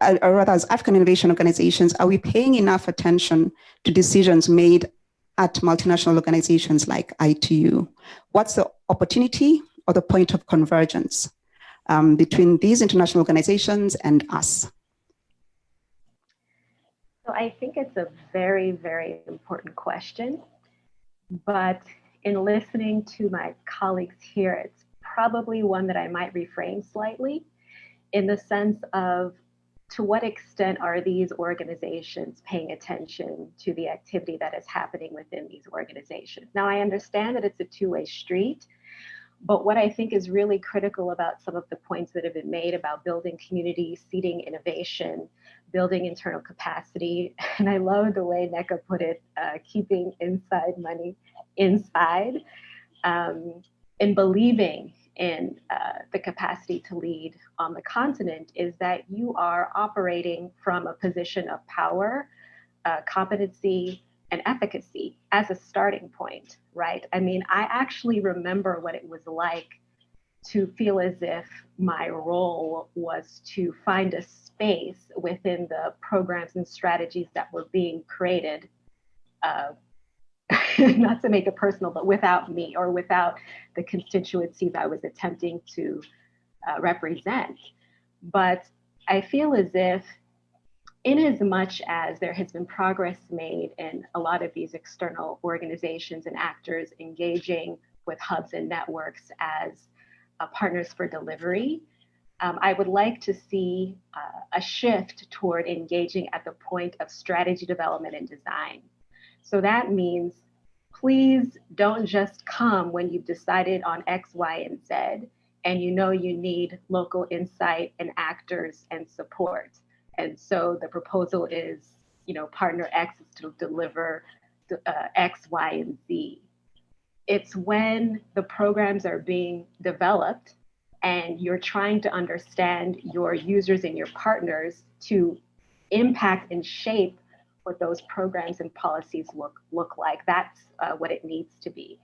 or rather as African innovation organizations, are we paying enough attention to decisions made at multinational organizations like ITU? What's the opportunity or the point of convergence between these international organizations and us? So I think it's a very, very important question, but in listening to my colleagues here, it's probably one that I might reframe slightly, in the sense of, to what extent are these organizations paying attention to the activity that is happening within these organizations? Now, I understand that it's a two-way street, but what I think is really critical about some of the points that have been made about building community, seeding innovation, building internal capacity, and I love the way Neka put it, keeping inside money inside, and believing in the capacity to lead on the continent, is that you are operating from a position of power, competency, and efficacy as a starting point, right? I mean, I actually remember what it was like to feel as if my role was to find a space within the programs and strategies that were being created, not to make it personal, but without me or without the constituencies I was attempting to represent. But I feel as if, in as much as there has been progress made in a lot of these external organizations and actors engaging with hubs and networks as partners for delivery, I would like to see a shift toward engaging at the point of strategy development and design. So that means, please don't just come when you've decided on X, Y, and Z, and you know you need local insight and actors and support. And so the proposal is, partner X is to deliver X, Y, and Z. It's when the programs are being developed and you're trying to understand your users and your partners to impact and shape what those programs and policies look like. That's what it needs to be.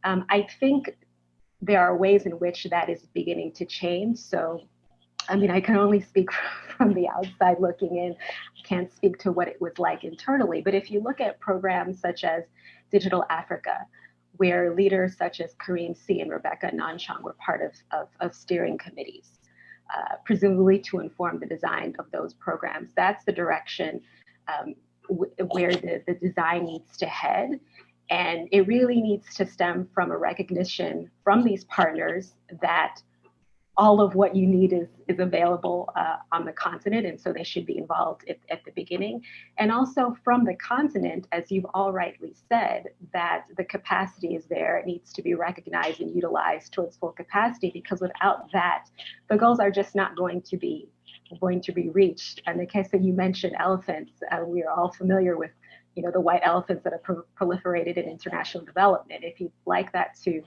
I think there are ways in which that is beginning to change. So, I mean, I can only speak from the outside looking in. I can't speak to what it was like internally. But if you look at programs such as Digital Africa, where leaders such as Kareem C. and Rebecca Nanchang were part of steering committees, presumably to inform the design of those programs, that's the direction where the design needs to head. And it really needs to stem from a recognition from these partners that all of what you need is available on the continent, and so they should be involved at the beginning. And also from the continent, as you've all rightly said, that the capacity is there, it needs to be recognized and utilized towards full capacity, because without that, the goals are just not going to be reached. And Nekesa, you mentioned elephants. We are all familiar with the white elephants that are proliferated in international development. If you'd like that to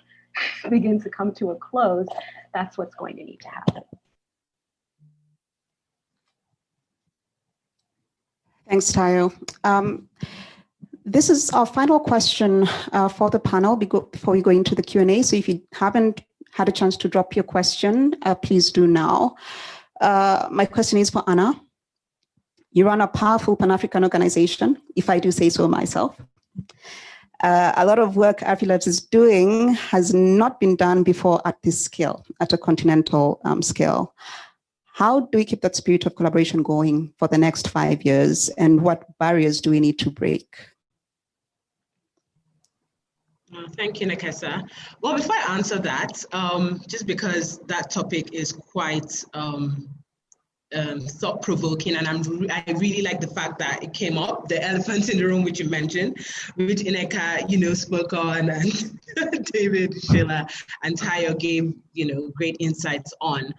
begin to come to a close, that's what's going to need to happen. Thanks, Tayo. This is our final question for the panel before we go into the Q&A. So if you haven't had a chance to drop your question, please do now. My question is for Anna. You run a powerful Pan-African organization, if I do say so myself. A lot of work AfriLabs is doing has not been done before at this scale, at a continental scale. How do we keep that spirit of collaboration going for the next 5 years, and what barriers do we need to break? Thank you, Nekesa. Well, before I answer that, just because that topic is quite thought-provoking, and I really like the fact that it came up, the elephant in the room, which you mentioned, which Ineka, spoke on, and David, Sheila, and Tayo gave, great insights on.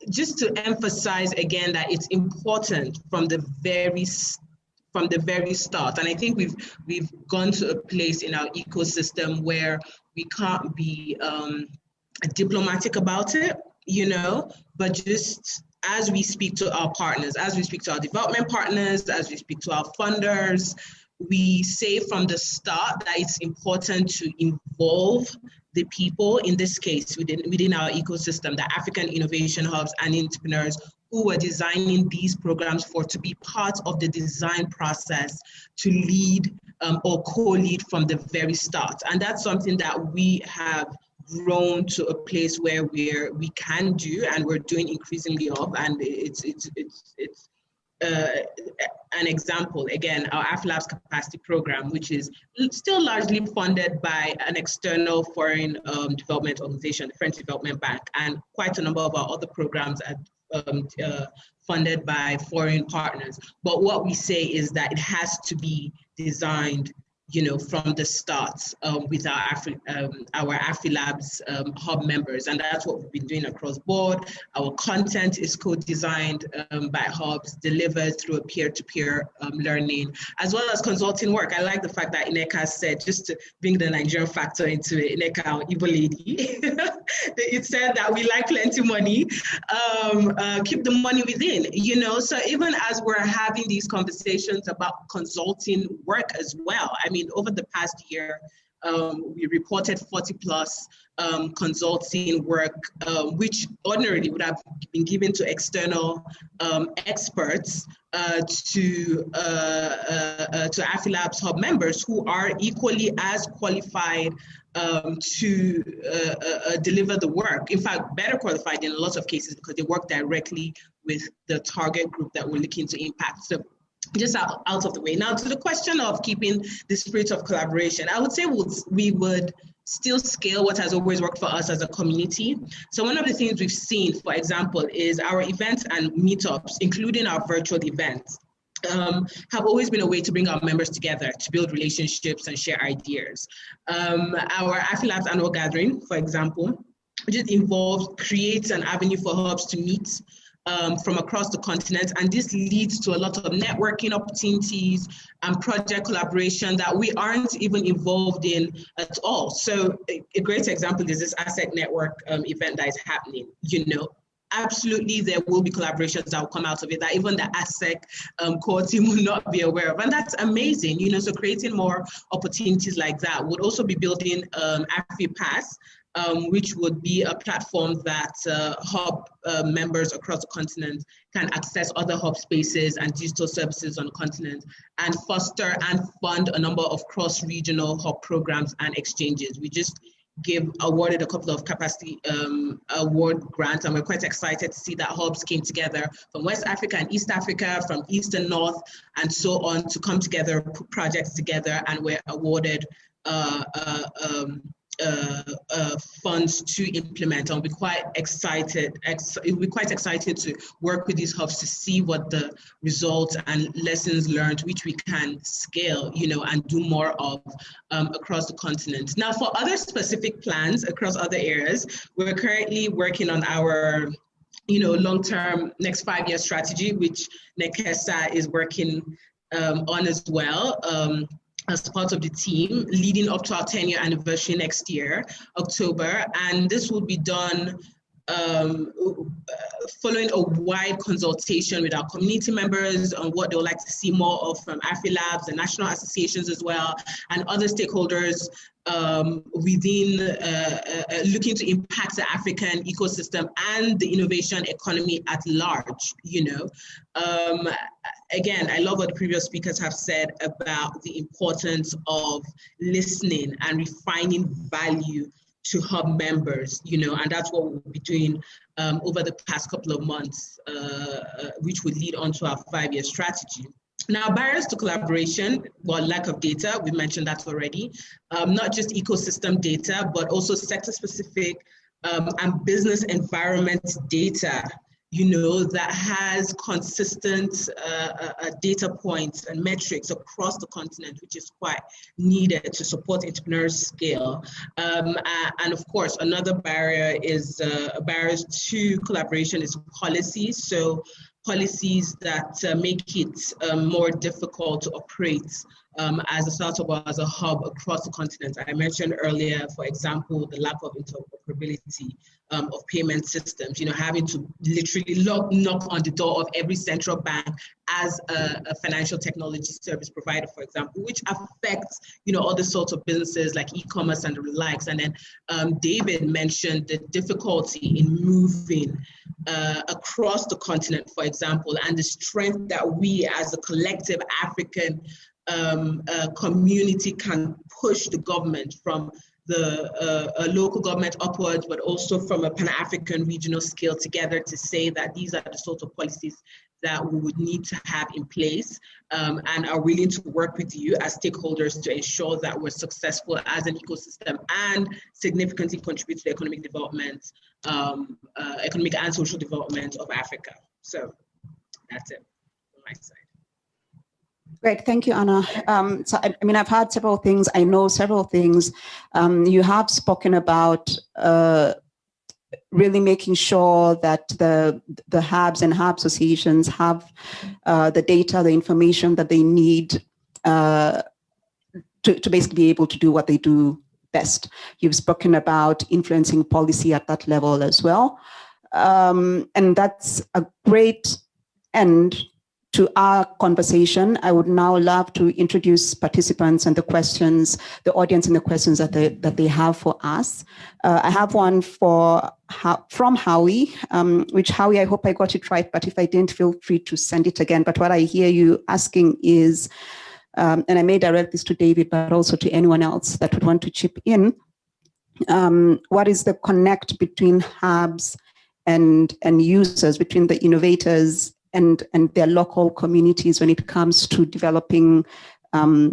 Just to emphasize again that it's important from the very start, and I think we've gone to a place in our ecosystem where we can't be diplomatic about it, but just as we speak to our partners, as we speak to our development partners, as we speak to our funders, we say from the start that it's important to involve the people, in this case, within our ecosystem, the African innovation hubs and entrepreneurs who are designing these programs to be part of the design process, to lead or co-lead from the very start. And that's something that we have grown to a place where we can do, and we're doing increasingly of, and it's an example, again, our AfriLabs capacity program, which is still largely funded by an external foreign development organization, the French Development Bank, and quite a number of our other programs are funded by foreign partners. But what we say is that it has to be designed from the start with our AfriLabs hub members. And that's what we've been doing across board. Our content is co-designed by hubs, delivered through a peer-to-peer learning, as well as consulting work. I like the fact that Ineka said, just to bring the Nigerian factor into it, Ineka, our Igbo lady, it said that we like plenty money, keep the money within, So even as we're having these conversations about consulting work as well, I mean, over the past year, we reported 40 plus consulting work, which ordinarily would have been given to external experts to AfriLabs hub members who are equally as qualified to deliver the work. In fact, better qualified in a lot of cases because they work directly with the target group that we're looking to impact. So just out of the way. Now, to the question of keeping the spirit of collaboration, I would say we would still scale what has always worked for us as a community. So one of the things we've seen, for example, is our events and meetups, including our virtual events, have always been a way to bring our members together, to build relationships and share ideas. Our AfriLabs annual gathering, for example, just creates an avenue for hubs to meet from across the continent. And this leads to a lot of networking opportunities and project collaboration that we aren't even involved in at all. So a great example is this ASSEK network event that is happening. You know, absolutely there will be collaborations that will come out of it that even the ASSEK core team will not be aware of. And that's amazing, you know, so creating more opportunities like that. Would also be building AfriPass, which would be a platform that hub members across the continent can access other hub spaces and digital services on the continent and foster and fund a number of cross-regional hub programs and exchanges. We just awarded a couple of capacity award grants, and we're quite excited to see that hubs came together from West Africa and East Africa, from East and North, and so on, to come together, put projects together, and we're awarded funds to implement. And we'll be quite excited. It'll be quite excited to work with these hubs to see what the results and lessons learned, which we can scale, you know, and do more of across the continent. Now, for other specific plans across other areas, we're currently working on our, you know, long-term next 5-year strategy, which Nekesa is working on as well. As part of the team, leading up to our 10-year anniversary next year, October. And this will be done following a wide consultation with our community members on what they would like to see more of from AfriLabs and national associations as well, and other stakeholders within looking to impact the African ecosystem and the innovation economy at large, you know. Again, I love what the previous speakers have said about the importance of listening and refining value to hub members, you know, and that's what we'll be doing over the past couple of months, which will lead on to our 5-year strategy. Now, barriers to collaboration, well, lack of data, we mentioned that already, not just ecosystem data, but also sector-specific and business environment data, you know, that has consistent data points and metrics across the continent, which is quite needed to support entrepreneurs scale. And of course, another barrier is barriers to collaboration is policies. So policies that make it more difficult to operate as a startup or as a hub across the continent. I mentioned earlier, for example, the lack of interoperability of payment systems, you know, having to literally knock on the door of every central bank as a financial technology service provider, for example, which affects, you know, other sorts of businesses like e-commerce and the likes. And then David mentioned the difficulty in moving across the continent, for example, and the strength that we as a collective African community can push the government from the local government upwards, but also from a Pan-African regional scale together to say that these are the sort of policies that we would need to have in place and are willing to work with you as stakeholders to ensure that we're successful as an ecosystem and significantly contribute to the economic development, economic and social development of Africa. So that's it from my side. Great, thank you, Anna. So I mean, I've heard several things. I know several things. You have spoken about really making sure that the hubs and hub associations have the data, the information that they need to basically be able to do what they do best. You've spoken about influencing policy at that level as well. And that's a great end to our conversation. I would now love to introduce participants and the questions, the audience and the questions that they have for us. I have one from Howie, which Howie, I hope I got it right, but if I didn't, feel free to send it again. But what I hear you asking is, and I may direct this to David, but also to anyone else that would want to chip in, what is the connect between hubs and users, between the innovators and their local communities when it comes to developing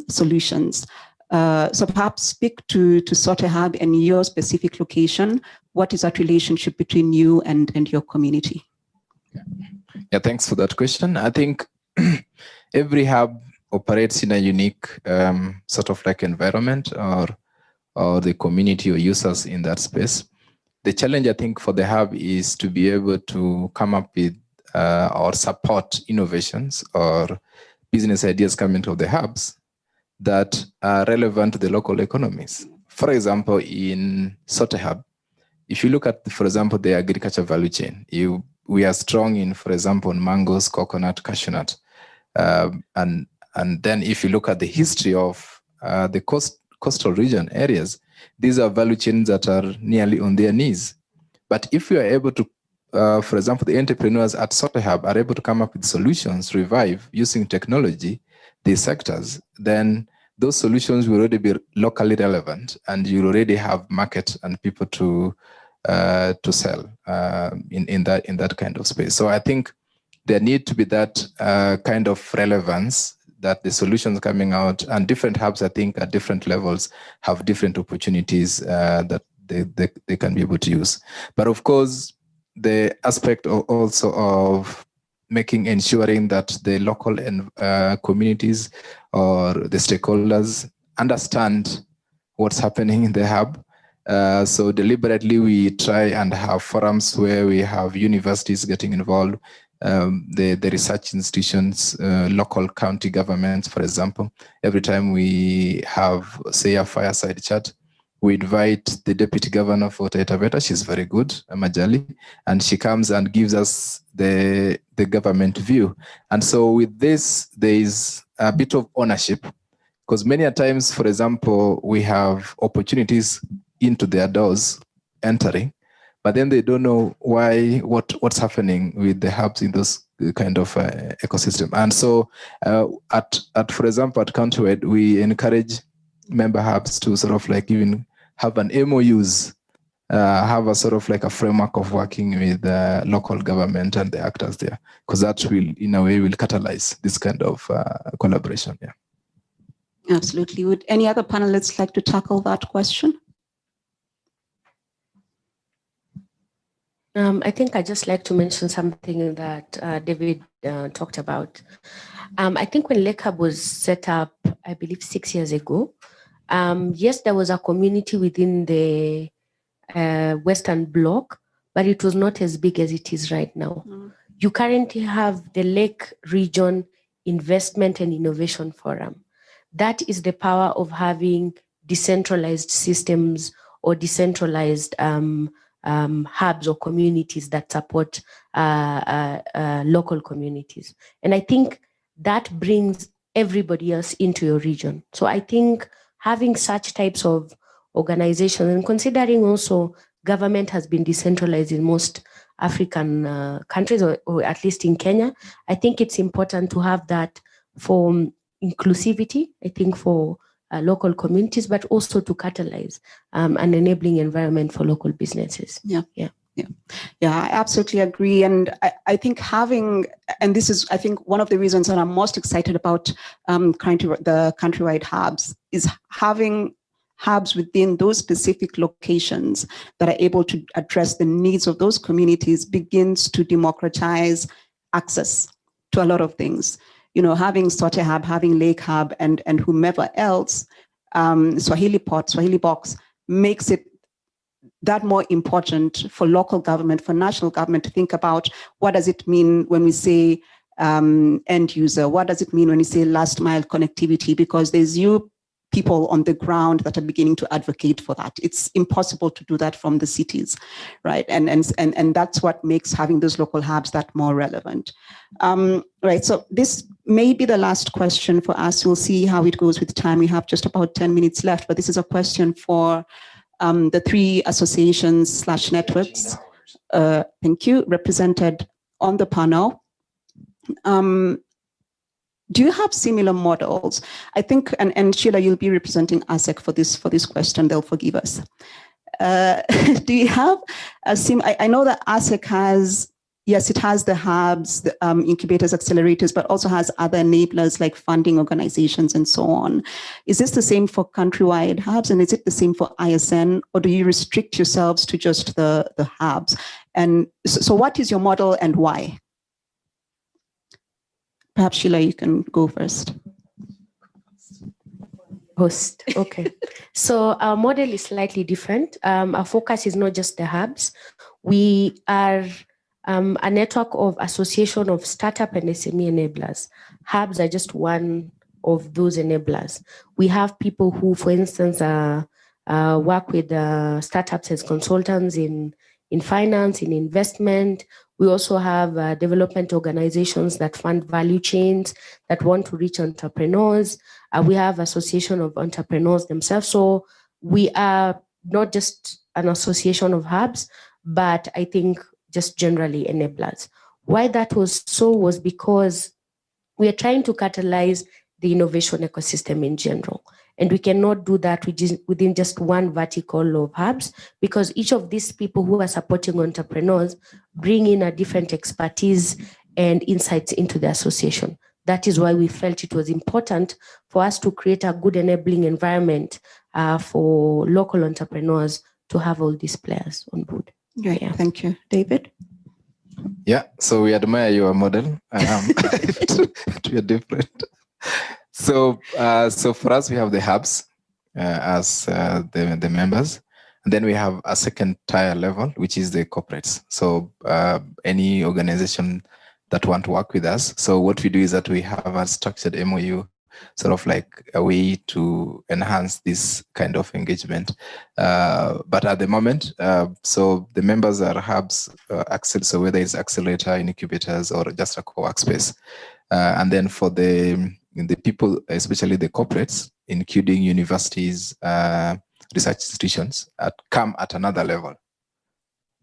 solutions. So perhaps speak to Sote Hub and your specific location. What is that relationship between you and your community? Yeah, thanks for that question. I think every hub operates in a unique sort of like environment or the community or users in that space. The challenge, I think, for the hub is to be able to come up with or support innovations or business ideas coming to the hubs that are relevant to the local economies. For example, in Sote Hub, if you look at, for example, the agriculture value chain, we are strong in, for example, mangoes, coconut, cashew nut. And then if you look at the history of the coastal region areas, these are value chains that are nearly on their knees. But if we are able to, for example, the entrepreneurs at Sote Hub are able to come up with solutions, revive using technology, these sectors, then those solutions will already be locally relevant, and you already have market and people to sell in that kind of space. So I think there need to be that kind of relevance, that the solutions coming out, and different hubs, I think, at different levels have different opportunities that they can be able to use. But of course, the aspect also of ensuring that the local communities or the stakeholders understand what's happening in the hub. So deliberately, we try and have forums where we have universities getting involved, the research institutions, local county governments, for example. Every time we have, say, a fireside chat, we invite the deputy governor for Taita Taveta. She's very good, Majali, and she comes and gives us the government view. And so with this, there is a bit of ownership, because many a times, for example, we have opportunities into their doors entering, but then they don't know what's happening with the hubs in those kind of ecosystem. And so for example, at Countrywide, we encourage member hubs to sort of like even have an MOUs, have a sort of like a framework of working with local government and the actors there, because that will, in a way, will catalyze this kind of collaboration. Yeah. Absolutely. Would any other panelists like to tackle that question? I think I'd just like to mention something that David talked about. I think when Lake Hub was set up, I believe 6 years ago, yes, there was a community within the Western Bloc, but it was not as big as it is right now. Mm. You currently have the Lake Region Investment and Innovation Forum. That is the power of having decentralized systems or decentralized hubs or communities that support local communities. And I think that brings everybody else into your region. So I think having such types of organizations, and considering also government has been decentralized in most African countries, or at least in Kenya, I think it's important to have that for inclusivity, I think for local communities, but also to catalyze an enabling environment for local businesses. Yeah, I absolutely agree. And I think and this is, I think, one of the reasons that I'm most excited about the Countrywide hubs is having hubs within those specific locations that are able to address the needs of those communities begins to democratize access to a lot of things. You know, having Sote Hub, having Lake Hub, and whomever else, Swahili Box makes it that more important for local government, for national government to think about what does it mean when we say end user, what does it mean when we say last mile connectivity, because there's people on the ground that are beginning to advocate for that. It's impossible to do that from the cities, right? And that's what makes having those local hubs that more relevant. Right, so this may be the last question for us. We'll see how it goes with time. We have just about 10 minutes left, but this is a question for the three associations / networks, thank you, represented on the panel. Do you have similar models? I think, and Sheila, you'll be representing ASSEK for this question. They'll forgive us. Do you have I know that ASSEK has, yes, it has the hubs, the incubators, accelerators, but also has other enablers like funding organizations and so on. Is this the same for Countrywide hubs, and is it the same for ISN, or do you restrict yourselves to just the hubs? And so what is your model and why? Perhaps Sheila, you can go first. Host, okay. So our model is slightly different. Our focus is not just the hubs. We are a network of association of startup and SME enablers. Hubs are just one of those enablers. We have people who, for instance, work with startups as consultants in finance, in investment. We also have development organizations that fund value chains that want to reach entrepreneurs. We have association of entrepreneurs themselves. So we are not just an association of hubs, but I think just generally enablers. Why that was so was because we are trying to catalyze the innovation ecosystem in general. And we cannot do that within just one vertical of hubs, because each of these people who are supporting entrepreneurs bring in a different expertise and insights into the association. That is why we felt it was important for us to create a good enabling environment for local entrepreneurs to have all these players on board. Great, yeah. Thank you. David? Yeah, so we admire your model. We are different. So for us, we have the hubs as the members. And then we have a second tier level, which is the corporates. So any organization that want to work with us. So what we do is that we have a structured MOU, sort of like a way to enhance this kind of engagement. But at the moment, so the members are hubs, so whether it's accelerator, incubators, or just a co-work space. And then for the people, especially the corporates, including universities, research institutions, come at another level.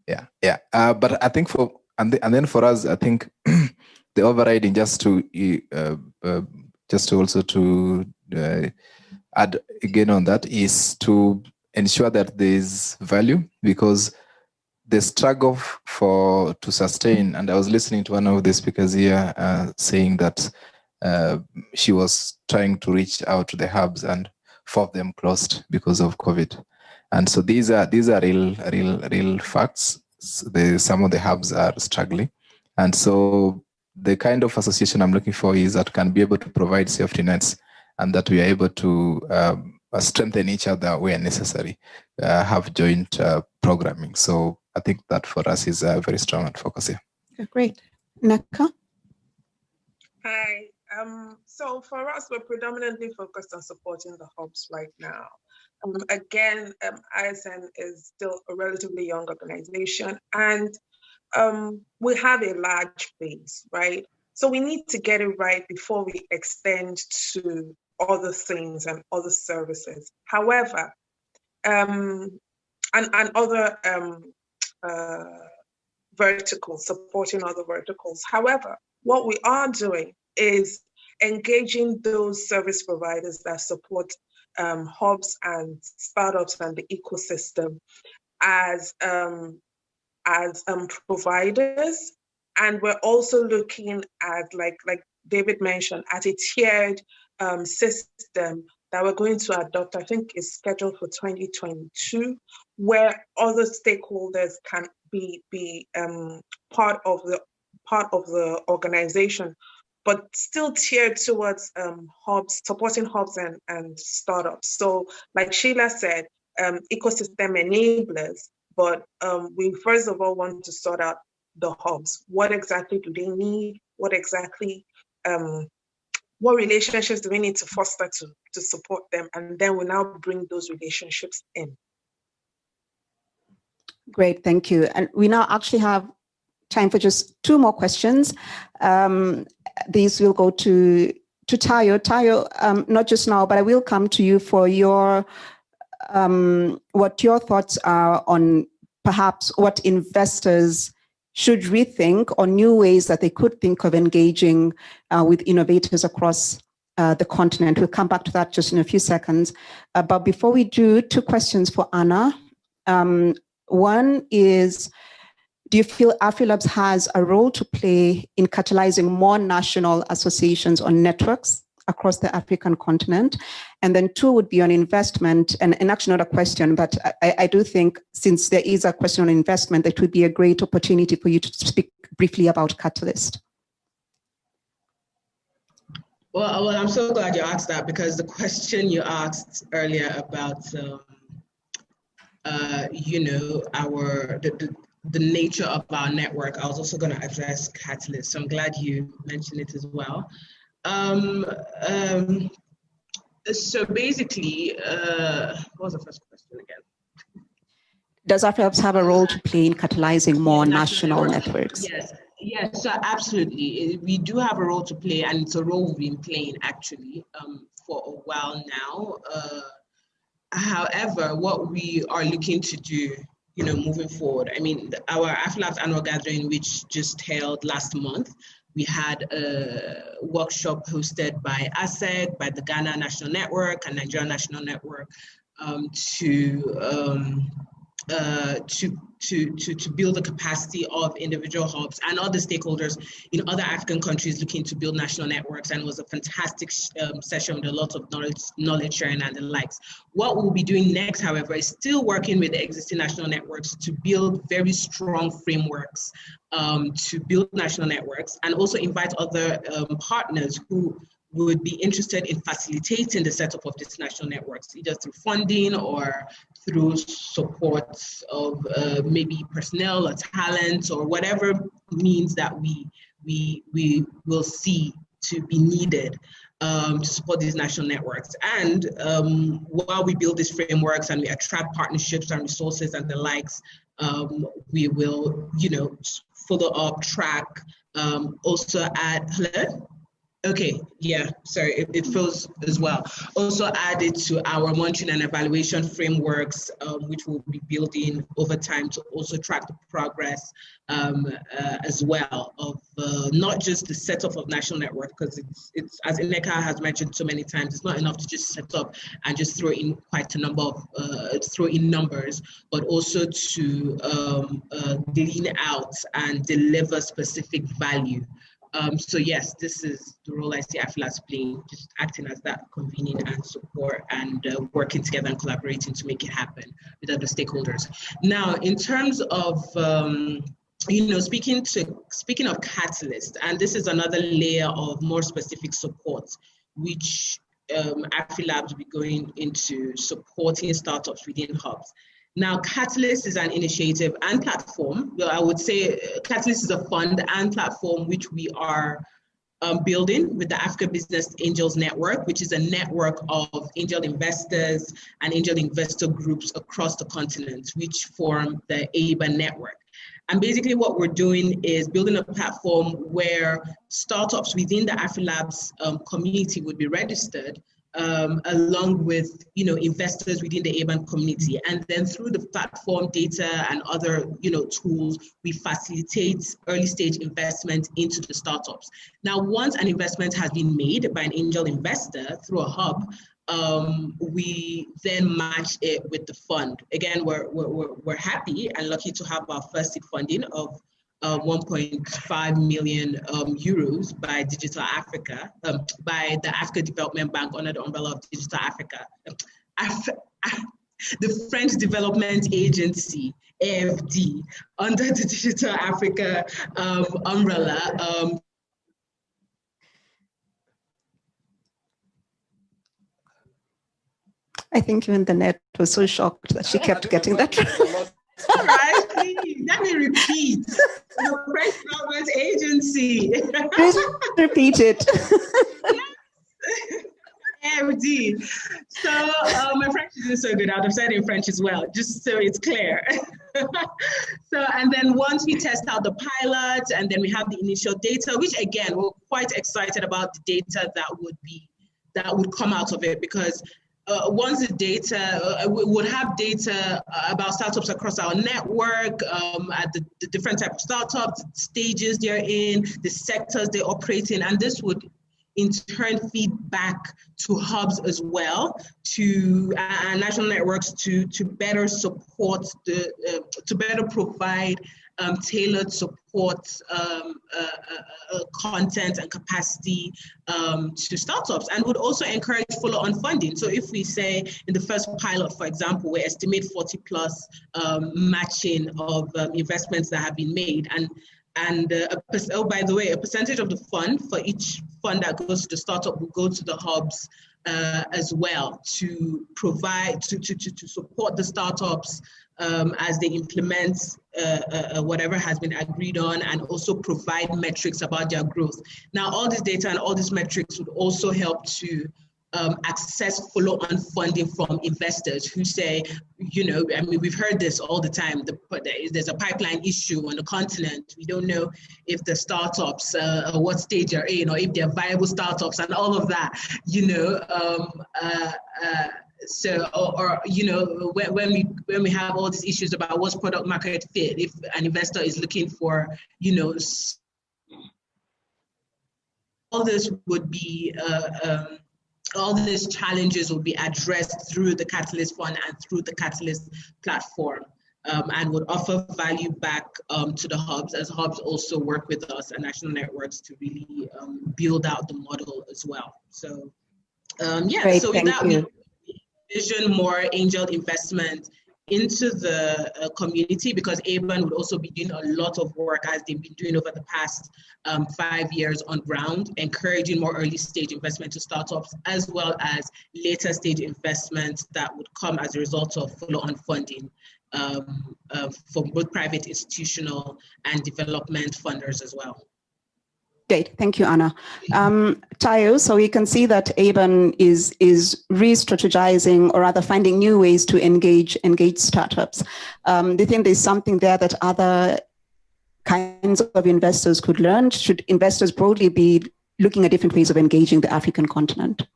Yeah. But I think then for us, I think the overriding, just to also to add again on that, is to ensure that there's value, because the struggle to sustain, and I was listening to one of the speakers here saying that she was trying to reach out to the hubs and 4 of them closed because of COVID. And so these are real facts. Some of the hubs are struggling. And so the kind of association I'm looking for is that can be able to provide safety nets, and that we are able to strengthen each other where necessary, have joint programming. So I think that for us is very strong and focused here. Okay, great. Naka? Hi. So for us, we're predominantly focused on supporting the hubs right now. Again, ASSEK is still a relatively young organization, and we have a large base, right? So we need to get it right before we extend to other things and other services. However, and other verticals, supporting other verticals. However, what we are doing is engaging those service providers that support hubs and startups and the ecosystem as providers. And we're also looking at, like David mentioned, at a tiered system that we're going to adopt. I think is scheduled for 2022, where other stakeholders can be part of the organization, but still tiered towards hubs, supporting hubs and startups. So like Sheila said, ecosystem enablers, but we first of all want to sort out the hubs. What exactly do they need? What exactly, what relationships do we need to foster to support them? And then we now bring those relationships in. Great, thank you. And we now actually have time for just 2 more questions. These will go to Tayo. Tayo, not just now, but I will come to you for your what your thoughts are on perhaps what investors should rethink, or new ways that they could think of engaging with innovators across the continent. We'll come back to that just in a few seconds. But before we do, 2 questions for Anna. One is, do you feel AfriLabs has a role to play in catalyzing more national associations or networks across the African continent? And then 2 would be on investment, and actually not a question, but I do think since there is a question on investment, that would be a great opportunity for you to speak briefly about Catalyst. Well, I'm so glad you asked that, because the question you asked earlier about, the nature of our network, I was also going to address Catalyst. So I'm glad you mentioned it as well. So basically, what was the first question again? Does AFRILABS have a role to play in catalyzing more national networks? Yes, so absolutely. We do have a role to play, and it's a role we've been playing actually for a while now. However, what we are looking to do, moving forward, I mean, our AFRILABS annual gathering, which just held last month, we had a workshop hosted by ASSEK, by the Ghana National Network and Nigeria National Network to build the capacity of individual hubs and other stakeholders in other African countries looking to build national networks. And it was a fantastic session with a lot of knowledge sharing and the likes. What we'll be doing next, however, is still working with the existing national networks to build very strong frameworks to build national networks, and also invite other partners who would be interested in facilitating the setup of these national networks, either through funding or through support of maybe personnel or talent or whatever means that we will see to be needed to support these national networks. And while we build these frameworks and we attract partnerships and resources and the likes, we will, follow up, track, also add, hello? Okay, yeah, sorry, it feels as well. Also added to our monitoring and evaluation frameworks, which we'll be building over time to also track the progress as well of not just the setup of national network, because it's as Ineka has mentioned so many times, it's not enough to just set up and just throw in quite a number of, throw in numbers, but also to glean out and deliver specific value. So yes, this is the role I see AFRILABS playing, just acting as that convening and support and working together and collaborating to make it happen with other stakeholders. Now, in terms of, speaking of Catalyst, and this is another layer of more specific support, which AFRILABS will be going into supporting startups within hubs. Now, Catalyst is an initiative and platform. Well, I would say Catalyst is a fund and platform which we are building with the Africa Business Angels Network, which is a network of angel investors and angel investor groups across the continent, which form the AIBA network. And basically what we're doing is building a platform where startups within the AFRILABS community would be registered, along with investors within the ABAN community, and then through the platform data and other tools, we facilitate early stage investment into the startups. Now, once an investment has been made by an angel investor through a hub, we then match it with the fund. Again, we're happy and lucky to have our first seed funding of 1.5 million euros by Digital Africa, by the Africa Development Bank under the umbrella of Digital Africa. The French Development Agency, AFD, under the Digital Africa umbrella. I think even the net was so shocked that she kept getting that. Right, please, let me repeat. The French Development Agency. Please repeat it. AFD. So my French isn't so good. I've said it in French as well, just so it's clear. And then once we test out the pilot, and then we have the initial data, which again, we're quite excited about the data that would come out of it, because once the data, we would have data about startups across our network, at the different types of startups, the stages they're in, the sectors they operate in, and this would in turn feed back to hubs as well, to national networks to better support to better provide tailored support, content and capacity to startups, and would also encourage follow-on funding. So if we say in the first pilot, for example, we estimate 40 plus matching of investments that have been made, and oh, by the way, a percentage of the fund for each fund that goes to the startup will go to the hubs as well to provide, to support the startups as they implement whatever has been agreed on, and also provide metrics about their growth. Now, all this data and all these metrics would also help to access follow-on funding from investors who say, you know, I mean, we've heard this all the time, there's a pipeline issue on the continent. We don't know if the startups, what stage they're in, or if they're viable startups and all of that, you know. So, or you know, when we have all these issues about what's product market fit, if an investor is looking for, you know, all this would be, all these challenges will be addressed through the Catalyst Fund and through the Catalyst platform, and would offer value back to the hubs, as hubs also work with us and national networks to really build out the model as well. So, yeah, great, so with that, we vision more angel investment into the community, because ABAN would also be doing a lot of work, as they've been doing over the past 5 years on ground, encouraging more early stage investment to startups, as well as later stage investments that would come as a result of follow-on funding from both private, institutional, and development funders as well. Great, thank you, Anna. Tayo, so we can see that ABAN is re-strategizing, or rather finding new ways to engage startups. Do you think there's something there that other kinds of investors could learn? Should investors broadly be looking at different ways of engaging the African continent?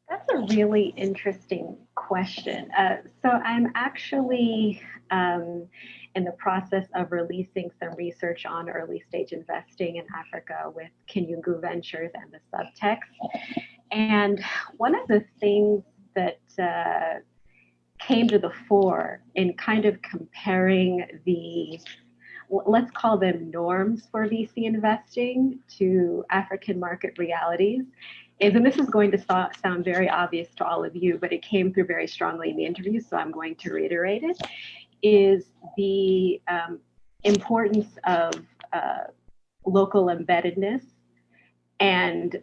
That's a really interesting question. So I'm actually in the process of releasing some research on early stage investing in Africa with Kinyungu Ventures and the Subtext. And one of the things that came to the fore in kind of comparing the, let's call them norms for VC investing to African market realities is, and this is going to sound very obvious to all of you, but it came through very strongly in the interview, so I'm going to reiterate it, is the importance of local embeddedness and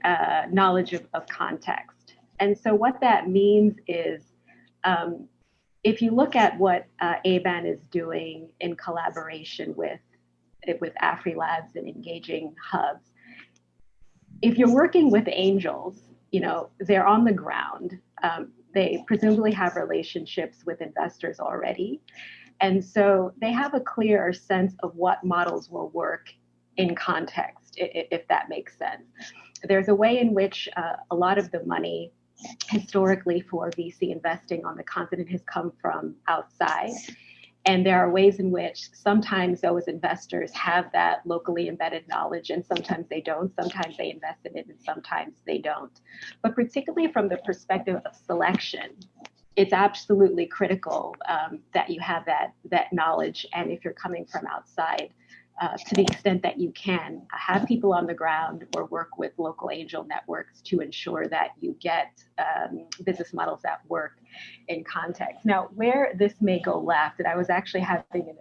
knowledge of context. And so what that means is, if you look at what ABAN is doing in collaboration with AfriLabs and engaging hubs, if you're working with angels, you know, they're on the ground. They presumably have relationships with investors already. And so they have a clearer sense of what models will work in context, if that makes sense. There's a way in which a lot of the money historically for VC investing on the continent has come from outside. And there are ways in which sometimes those investors have that locally embedded knowledge, and sometimes they don't. Sometimes they invest in it and sometimes they don't. But particularly from the perspective of selection, it's absolutely critical that you have that knowledge. And if you're coming from outside, to the extent that you can, have people on the ground or work with local angel networks to ensure that you get business models that work in context. Now, where this may go left, and I was actually having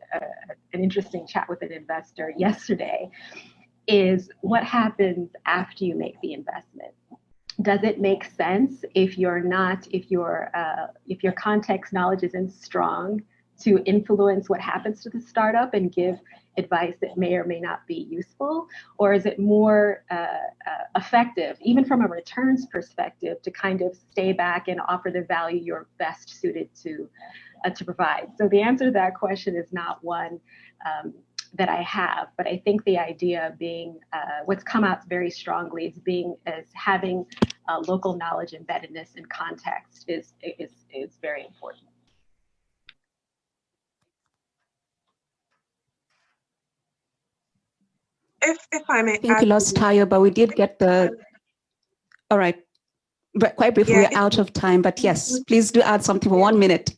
an interesting chat with an investor yesterday, is what happens after you make the investment. Does it make sense if your context knowledge isn't strong to influence what happens to the startup and give advice that may or may not be useful? Or is it more effective, even from a returns perspective, to kind of stay back and offer the value you're best suited to provide? So the answer to that question is not one that I have, but I think the idea being, what's come out very strongly is having local knowledge embeddedness in context is very important. If I may, I think we lost Tayo, but we did get the. All right, but quite briefly, we're out of time. But yes, please do add something for 1 minute.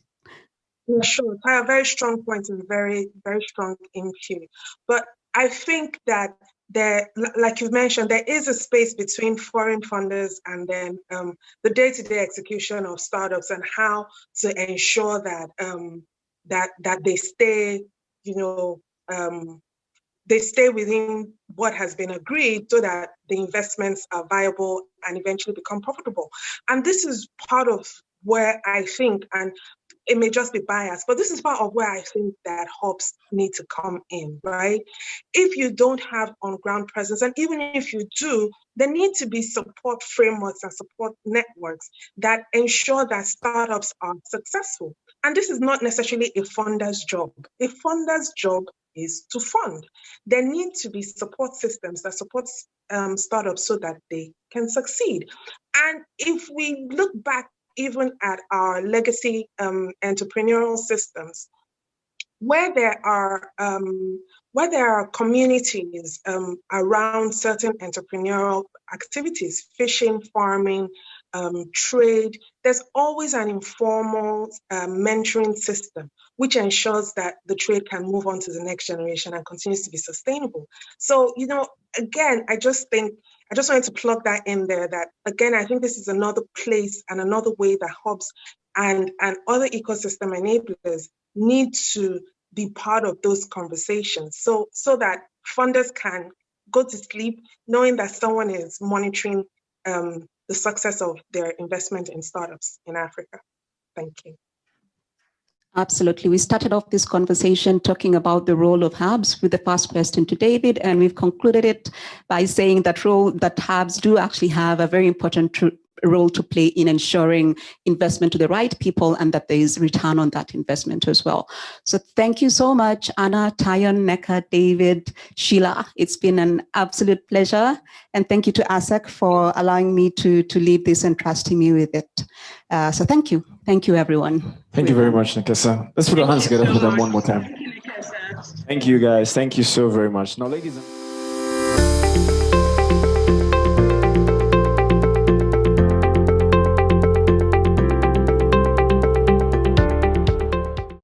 Yeah, sure. Tayo, very strong point and very, very strong input. But I think that there, like you've mentioned, there is a space between foreign funders and then the day-to-day execution of startups, and how to ensure that that they stay, you know, they stay within what has been agreed so that the investments are viable and eventually become profitable. And this is part of where I think, and it may just be biased, but this is part of where I think that hubs need to come in, right? If you don't have on-ground presence, and even if you do, there need to be support frameworks and support networks that ensure that startups are successful. And this is not necessarily a funder's job. A funder's job is to fund. There need to be support systems that support startups so that they can succeed. And if we look back even at our legacy entrepreneurial systems, where there are communities around certain entrepreneurial activities, fishing, farming, trade, there's always an informal mentoring system, which ensures that the trade can move on to the next generation and continues to be sustainable. So, again, I just wanted to plug that in there, that, again, I think this is another place and another way that hubs and other ecosystem enablers need to be part of those conversations so that funders can go to sleep knowing that someone is monitoring the success of their investment in startups in Africa. Thank you. Absolutely. We started off this conversation talking about the role of hubs with the first question to David, and we've concluded it by saying that hubs do actually have a very important role to play in ensuring investment to the right people and that there is return on that investment as well. So thank you so much, Anna, Tyon, Nneka, David, Sheila. It's been an absolute pleasure. And thank you to ASSEK for allowing me to lead this and trusting me with it. So thank you. Thank you, everyone. Thank you very much, Nnekesa. Let's put our hands together for them one more time. Thank you, Nnekesa. Thank you, guys. Thank you so very much. Now, ladies and